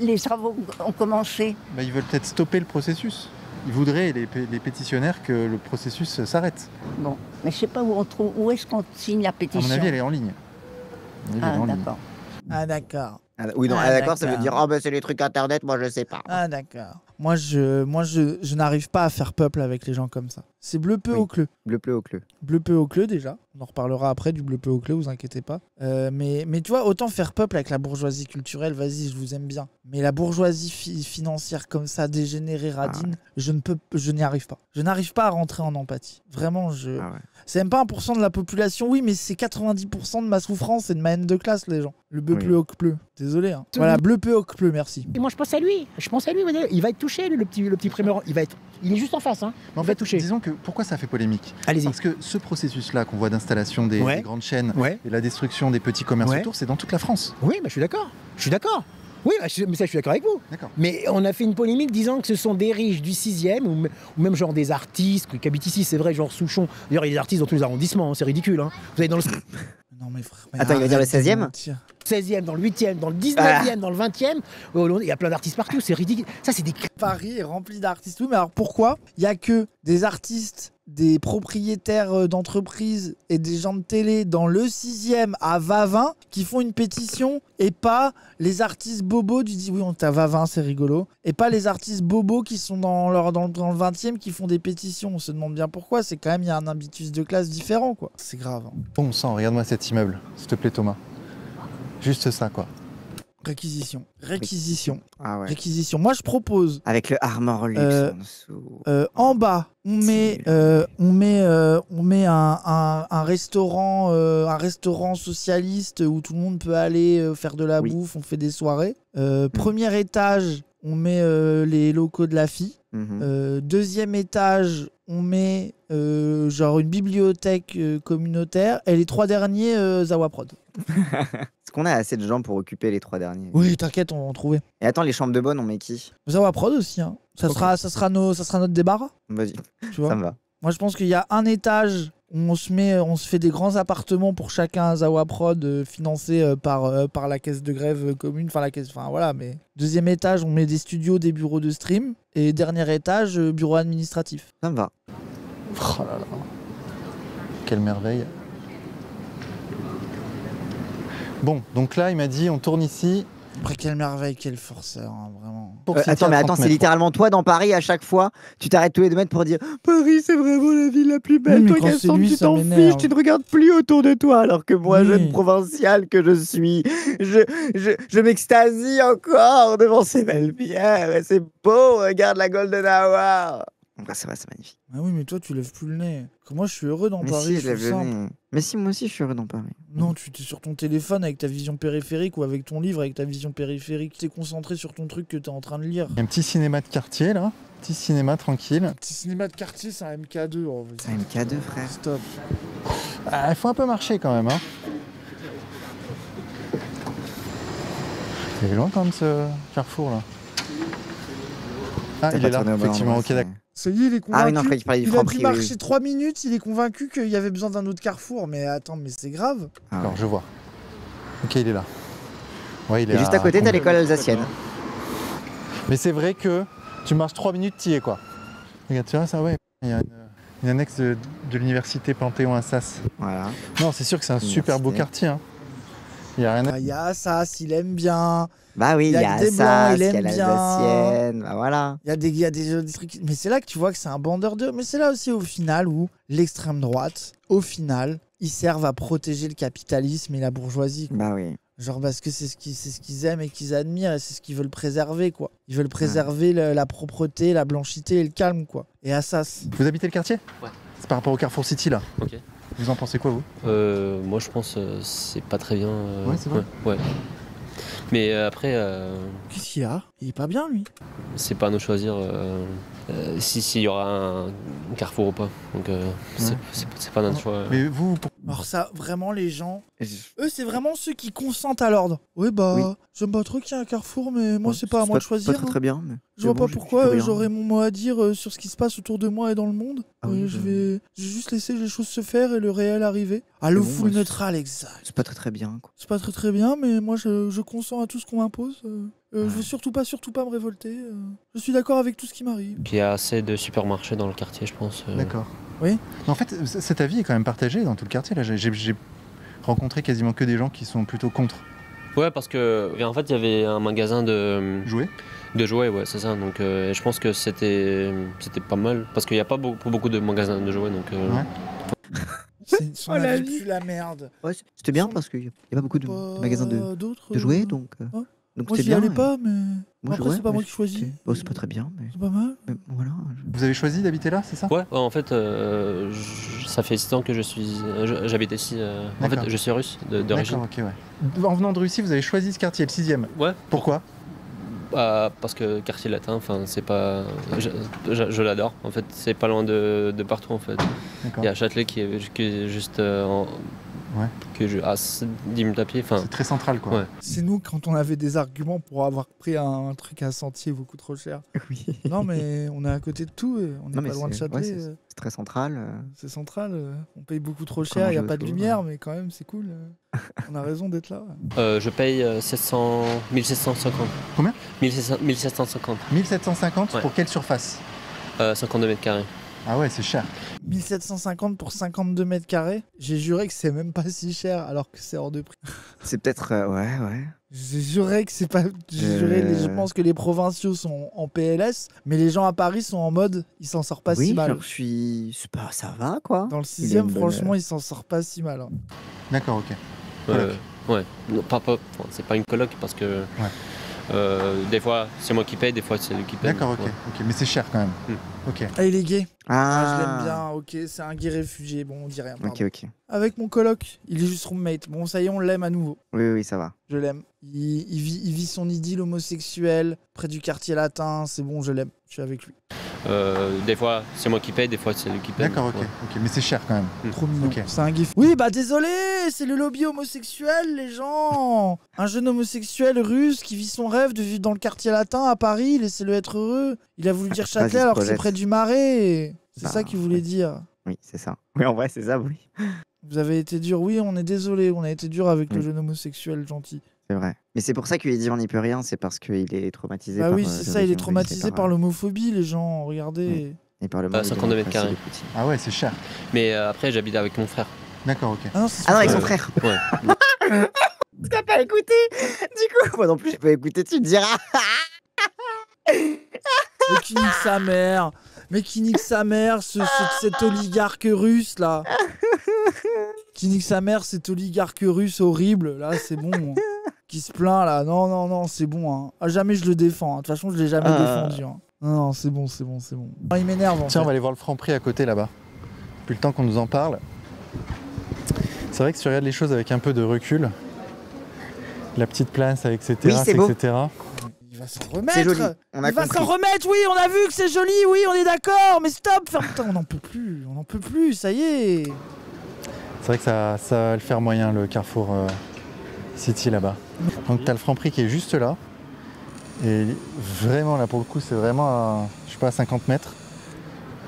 les travaux ont commencé. Bah, ils veulent peut-être stopper le processus. Ils voudraient, les pétitionnaires, que le processus s'arrête. Bon, mais je ne sais pas où est-ce qu'on signe la pétition. À mon avis, elle est en ligne. Ah, d'accord. Ah, d'accord. Oui, non, d'accord, ça veut dire c'est les trucs internet, moi je sais pas. Ah, d'accord. Moi, je n'arrive pas à faire peuple avec les gens comme ça. C'est bleu peu au cleux. Bleu peu au cleux. Bleu peu au cleux déjà. On en reparlera après du bleu peu au cleux, vous inquiétez pas. Mais tu vois, autant faire peuple avec la bourgeoisie culturelle, vas-y, je vous aime bien. Mais la bourgeoisie financière comme ça, dégénérée, radine, je n'y arrive pas. Je n'arrive pas à rentrer en empathie. Vraiment, c'est même pas 1% de la population, oui, mais c'est 90% de ma souffrance et de ma haine de classe, les gens. Le bleu peu au cleux. Désolé. Hein. Voilà, bleu peu au cleux, merci. Et moi, je pense à lui. Il va être touché, lui, le petit primeur. Il est juste en face. Hein. En fait, disons que pourquoi ça fait polémique? Allez-y. Parce que ce processus-là qu'on voit d'installation des grandes chaînes et la destruction des petits commerces autour, c'est dans toute la France. Oui, je suis d'accord. Oui, mais ça, je suis d'accord avec vous. Mais on a fait une polémique disant que ce sont des riches du 6e ou même genre des artistes qui habitent ici, c'est vrai, genre Souchon. D'ailleurs, il y a des artistes dans tous les arrondissements, hein, c'est ridicule. Hein. Vous allez dans le... Non, mais frère, attends, il va dire le 16e 16e, dans le 8e, dans le 19e, dans le 20e. Il y a plein d'artistes partout, c'est ridicule. Ça, c'est des... Paris est rempli d'artistes. Oui, mais alors pourquoi il n'y a que des artistes, des propriétaires d'entreprises et des gens de télé dans le 6e à Vavin qui font une pétition et pas les artistes bobos du... Oui, on est à Vavin, c'est rigolo. Et pas les artistes bobos qui sont dans le 20e qui font des pétitions. On se demande bien pourquoi. C'est quand même, il y a un habitus de classe différent, quoi. C'est grave. Hein. Bon sang, regarde-moi cet immeuble, s'il te plaît, Thomas. Juste ça, quoi. Réquisition. Ah ouais. Réquisition. Moi, je propose... Avec le Armor Luxe en dessous. En bas, on met un restaurant socialiste où tout le monde peut aller faire de la bouffe, on fait des soirées. Premier étage, on met les locaux de la FI. Deuxième étage, on met genre une bibliothèque communautaire. Et les 3 derniers, Zawaprod. Est-ce qu'on a assez de gens pour occuper les 3 derniers? Oui, t'inquiète, on va en trouver. Et attends, les chambres de bonne, on met qui? Zawaprod aussi. Hein. Ça sera notre débarras. Vas-y, ça me va. Moi, je pense qu'il y a un étage où on se fait des grands appartements pour chacun à Zawaprod, financés par la caisse de grève commune. Voilà. Mais deuxième étage, on met des studios, des bureaux de stream. Et dernier étage, bureau administratif. Ça me va. Oh là là. Quelle merveille. Bon, donc là, il m'a dit, on tourne ici. Après, quelle merveille, quel forceur, hein, vraiment. Attends, c'est littéralement toi dans Paris à chaque fois. Tu t'arrêtes tous les 2 mètres pour dire Paris, c'est vraiment la ville la plus belle. Toi, Gaston, tu t'en fiches, tu ne regardes plus autour de toi. Alors que moi, jeune provincial que je suis, je m'extasie encore devant ces belles pierres. C'est beau, regarde la Golden Hour. C'est vrai, c'est magnifique. Ah oui, mais toi, tu lèves plus le nez. Moi, je suis heureux dans Paris. Si, je lève le nez. Mais si, moi aussi, je suis heureux dans Paris. Non, tu es sur ton téléphone avec ta vision périphérique ou avec ton livre avec ta vision périphérique. Tu es concentré sur ton truc que tu es en train de lire. Il y a un petit cinéma de quartier, là. Petit cinéma tranquille. Un petit cinéma de quartier, c'est un MK2. Oh, c'est un MK2, frère. Stop. Il faut un peu marcher quand même. Hein. Il est loin quand même, ce carrefour, là. Ah, il est là, effectivement. Ok, d'accord. Ça y est, il est convaincu. Ah oui, non, il a dû marcher 3 minutes, il est convaincu qu'il y avait besoin d'un autre carrefour. Mais attends, mais c'est grave. Alors, je vois. Ok, il est là. Ouais, il est juste à côté, t'as l'école alsacienne. Mais c'est vrai que tu marches 3 minutes, t'y es, quoi. Regarde, tu vois, ça, ouais. Il y a une annexe de l'université Panthéon-Assas. Voilà. Non, c'est sûr que c'est un super beau quartier. Hein. Il y a rien à... Il y a Assas, il aime bien. Bah oui, il y a ça, il aime bien. Bah voilà. Il y a des trucs. Mais c'est là que tu vois que c'est un bandeur de. Mais c'est là aussi au final où l'extrême droite, au final, ils servent à protéger le capitalisme et la bourgeoisie. Bah oui. Genre parce que c'est ce qu'ils aiment et qu'ils admirent et c'est ce qu'ils veulent préserver, quoi. Ils veulent préserver la propreté, la blanchité et le calme, quoi. Et Assas. Vous habitez le quartier? Ouais. C'est par rapport au Carrefour City, là. Ok. Vous en pensez quoi, vous? Moi, je pense c'est pas très bien. Ouais, c'est vrai. Ouais. Mais après, Qu'est-ce qu'il a? Il est pas bien, lui. c'est pas à nous de choisir s'il y aura un carrefour ou pas. Donc, c'est pas notre choix. Mais vous, Alors ça, vraiment, les gens... Eux, c'est vraiment ceux qui consentent à l'ordre. Oui, bah, j'aime pas trop qu'il y ait un carrefour, mais moi, c'est pas à moi de choisir. Pas très bien, mais... Je vois pas pourquoi j'aurais mon mot à dire sur ce qui se passe autour de moi et dans le monde. Je vais juste laisser les choses se faire et le réel arriver. Ah, le full neutral, exact. C'est pas très bien, quoi. C'est pas très bien, mais moi, je consens à tout ce qu'on m'impose. Je veux surtout pas me révolter. Je suis d'accord avec tout ce qui m'arrive. Il y a assez de supermarchés dans le quartier, je pense. D'accord. Oui. En fait, cet avis est quand même partagé dans tout le quartier. Là, j'ai rencontré quasiment que des gens qui sont plutôt contre. Ouais, parce que en fait, il y avait un magasin de jouets. De jouets, ouais, c'est ça. Donc, je pense que c'était pas mal, parce qu'il n'y a pas beaucoup de magasins de jouets, donc. On a vu la merde. Ouais, c'était bien parce qu'il n'y a pas beaucoup de magasins de jouets, donc. Donc moi, j'y allais pas, mais après, c'est pas moi qui choisis. C'est pas très bien, mais. C'est pas mal. Mais voilà. Vous avez choisi d'habiter là, c'est ça? Ouais, en fait, ça fait 6 ans que j'habite ici. En fait, je suis russe d'origine. D'accord, ok, ouais. En venant de Russie, vous avez choisi ce quartier, le 6e. Ouais. Pourquoi? Parce que quartier latin, enfin, c'est pas. Je l'adore. En fait, c'est pas loin de partout, en fait. Il y a Châtelet qui est juste à 10 minutes à pied. C'est très central, quoi. Ouais. C'est nous quand on avait des arguments pour avoir pris un truc à sentier beaucoup trop cher. Oui. Non, mais on est à côté de tout. Et on n'est pas loin de Châtelet. C'est très central. C'est central. On paye beaucoup trop cher. Il n'y a pas de lumière, mais quand même, c'est cool. On a raison d'être là. Je paye 1750. Combien? 1750. 1750 pour quelle surface? 52 mètres carrés. Ah ouais, c'est cher. 1750 pour 52 mètres carrés. J'ai juré que c'est même pas si cher alors que c'est hors de prix. C'est peut-être... ouais. J'ai juré que c'est pas... Je pense que les provinciaux sont en PLS, mais les gens à Paris sont en mode, ils s'en sortent pas si mal. Ça va, quoi. Dans le 6e, franchement, ils s'en sortent pas si mal. Hein. D'accord, ok. Ouais. Non, c'est pas une coloc parce que... des fois, c'est moi qui paye, des fois, c'est lui qui paye. D'accord, ok. Mais c'est cher quand même. Ok. Ah, il est gay. Ah, je l'aime bien, ok. C'est un gay réfugié. Bon, on dit rien. Pardon. Ok. Avec mon coloc, il est juste roommate. Bon, ça y est, on l'aime à nouveau. Oui, ça va. Je l'aime. Il vit son idylle homosexuel près du quartier latin. C'est bon, je l'aime. Je suis avec lui. Des fois, c'est moi qui paye, des fois, c'est lui qui paye. D'accord, ok. Mais c'est cher quand même. Trop mignon. C'est un gif. Oui, bah désolé, c'est le lobby homosexuel, les gens. Un jeune homosexuel russe qui vit son rêve de vivre dans le quartier latin à Paris. Laissez-le être heureux. Il a voulu dire Châtelet alors que c'est près du Marais. C'est ça qu'il voulait dire. Oui, c'est ça. Oui, en vrai, c'est ça, oui. Vous avez été dur. Oui, on est désolé. On a été dur avec le jeune homosexuel gentil. C'est vrai. Mais c'est pour ça qu'il dit on n'y peut rien, c'est parce qu'il est traumatisé par... oui, c'est ça, il est traumatisé par l'homophobie, les gens, regardez. Et par le 52 mètres carrés. Ah ouais, c'est cher. Mais après, j'habite avec mon frère. D'accord, ok. Ah non, avec son frère. Ouais. Tu n'as pas écouté? Du coup, moi non plus, j'ai pas écouté, tu me diras. Mais qui nique sa mère. Mais qui nique sa mère, cet oligarque russe, là. Qui nique sa mère, cet oligarque russe horrible. Là, c'est bon. Hein. Qui se plaint, là. Non, c'est bon. Hein. À jamais je le défends. Hein. De toute façon, je l'ai jamais défendu. Hein. Non, c'est bon. Il m'énerve. Tiens, on va aller voir le Franprix à côté, là-bas. Depuis le temps qu'on nous en parle. C'est vrai que si tu regardes les choses avec un peu de recul, la petite place avec ses terrasses, etc. Il va s'en remettre. C'est joli. Il va s'en remettre, oui, on a vu que c'est joli, oui, on est d'accord, mais stop. Putain, on n'en peut plus, ça y est. C'est vrai que ça va le faire moyen, le Carrefour City, là-bas. Donc t'as le Franprix qui est juste là. Et vraiment, là, pour le coup, c'est vraiment à, je sais pas, à 50 mètres.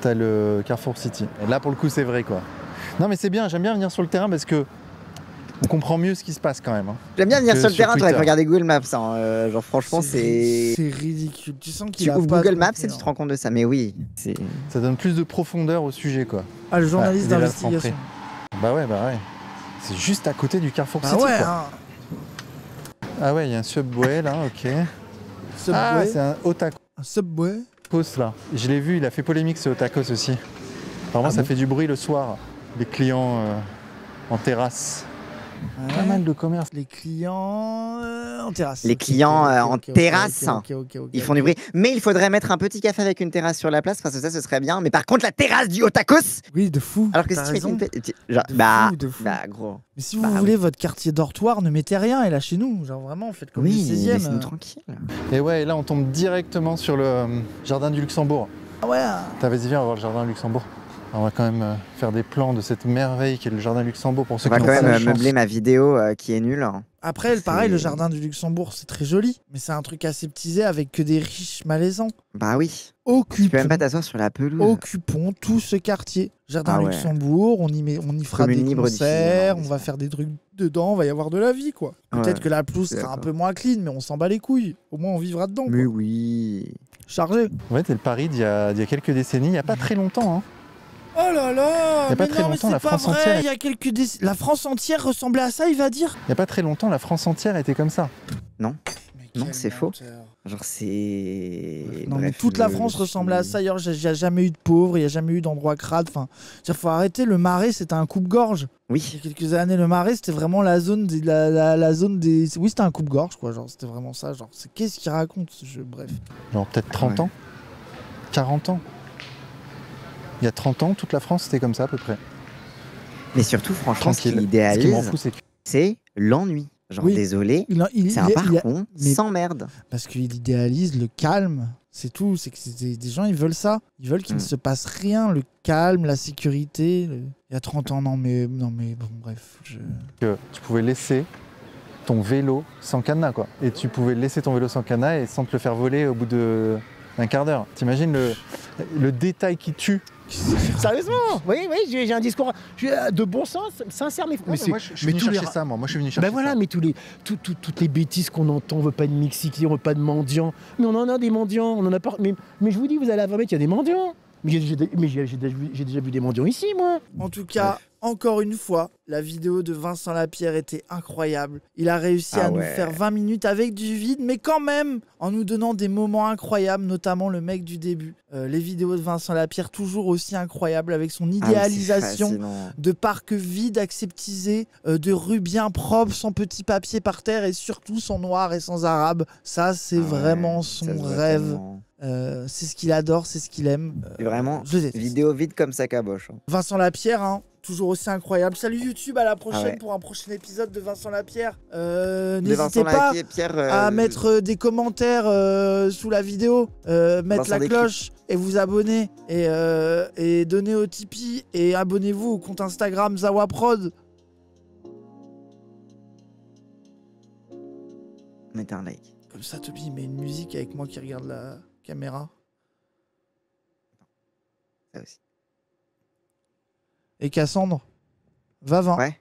T'as le Carrefour City. Et là, pour le coup, c'est vrai, quoi. Non, mais c'est bien, j'aime bien venir sur le terrain parce que on comprend mieux ce qui se passe quand même. Hein, j'aime bien venir sur le terrain, tu vas regarder Google Maps. Hein. Genre franchement, c'est ridicule. Tu sens qu'il tu ouvres Google Maps et tu te rends compte de ça. Mais oui, ça donne plus de profondeur au sujet, quoi. Ah, le journaliste d'investigation. Bah ouais. C'est juste à côté du Carrefour City. Ouais, quoi. hein. Ah ouais, il y a un Subway là, ok. Subway. Ah, c'est un Otakos. Un Subway. Là. Je l'ai vu, il a fait polémique ce Otakos aussi. Apparemment, ça fait du bruit le soir. Les clients en terrasse. Pas mal de commerces. Les clients en terrasse. Les clients en terrasse, ils font du bruit. Mais il faudrait mettre un petit café avec une terrasse sur la place, parce que ça, ce serait bien. Mais par contre, la terrasse du Otakos. Oui, de fou. Alors que si tu mets une genre, gros. Mais si vous voulez votre quartier dortoir, ne mettez rien et lâchez-nous. Genre vraiment, faites comme les 16e. Laissez-nous tranquille. Et ouais, et là, on tombe directement sur le jardin du Luxembourg. Ah ouais. Vas-y, viens, on va voir le jardin du Luxembourg. On va quand même faire des plans de cette merveille qui est le jardin du Luxembourg pour ceux qui ont pas la chance. On va quand même meubler ma vidéo qui est nulle. Après, pareil, le jardin du Luxembourg, c'est très joli, mais c'est un truc aseptisé avec que des riches malaisants. Bah oui. Occupons, tu peux même pas t'asseoir sur la pelouse. Occupons tout ce quartier. Jardin Luxembourg, on y fera des concerts, on va faire des trucs dedans, on va y avoir de la vie, quoi. Peut-être que la pelouse sera un peu moins clean, mais on s'en bat les couilles. Au moins, on vivra dedans. Mais quoi. Oui. Chargé. En fait, c'est le Paris d'il y a quelques décennies, il n'y a pas très longtemps. Hein. Oh là là! Il n'y a pas très longtemps, la France entière. Il y a la France entière ressemblait à ça, il va dire. Il n'y a pas très longtemps, la France entière était comme ça. Non. Non, c'est faux. Genre, c'est. Non, mais toute la France ressemblait à ça. Il n'y a jamais eu de pauvres, il n'y a jamais eu d'endroit crade. Enfin, il faut arrêter. Le Marais, c'était un coupe-gorge. Oui. Il y a quelques années, le Marais, c'était vraiment la zone des. La zone des... Oui, c'était un coupe-gorge, quoi. Genre, c'était vraiment ça. Genre, qu'est-ce qu'il raconte, ce jeu? Bref. Genre, peut-être 30 ans 40 ans. Il y a 30 ans, toute la France, c'était comme ça, à peu près. Mais surtout, franchement, ce qu'il idéalise, c'est l'ennui. Genre, désolé, c'est un parcours sans merde. Parce qu'il idéalise le calme, c'est tout. C'est que des gens, ils veulent ça. Ils veulent qu'il ne se passe rien, le calme, la sécurité. Il y a 30 ans, non mais bon, bref. Que tu pouvais laisser ton vélo sans cadenas, quoi. Et tu pouvais laisser ton vélo sans cadenas et sans te le faire voler au bout d'un quart d'heure. T'imagines le détail qui tue. Sérieusement, oui, j'ai un discours de bon sens, sincère, mais moi je suis venu chercher ça, moi je suis venu chercher ça. Voilà, mais toutes les bêtises qu'on entend, on veut pas de mixité, on veut pas de mendiants, mais on en a des mendiants, on en a pas, mais je vous dis, vous allez à 20 mètres, il y a des mendiants. Mais j'ai déjà vu des mendiants ici, moi. En tout cas, encore une fois, la vidéo de Vincent Lapierre était incroyable. Il a réussi à nous faire 20 minutes avec du vide, mais quand même en nous donnant des moments incroyables, notamment le mec du début. Les vidéos de Vincent Lapierre, toujours aussi incroyables, avec son idéalisation de parcs vides, aseptisés, de rues bien propres, sans petits papiers par terre et surtout sans noir et sans arabe. Ça, c'est vraiment son rêve. C'est ce qu'il adore, c'est ce qu'il aime. Vraiment, vidéo vide comme ça caboche. Vincent Lapierre, hein, toujours aussi incroyable. Salut YouTube, à la prochaine pour un prochain épisode de Vincent Lapierre. N'hésitez pas à mettre des commentaires sous la vidéo, mettre la cloche et vous abonner et donner au Tipeee et abonnez-vous au compte Instagram Zawaprod. Mettez un like. Comme ça, Toby, met une musique avec moi qui regarde la caméra. Ça aussi. Et Cassandre, va 20. Ouais.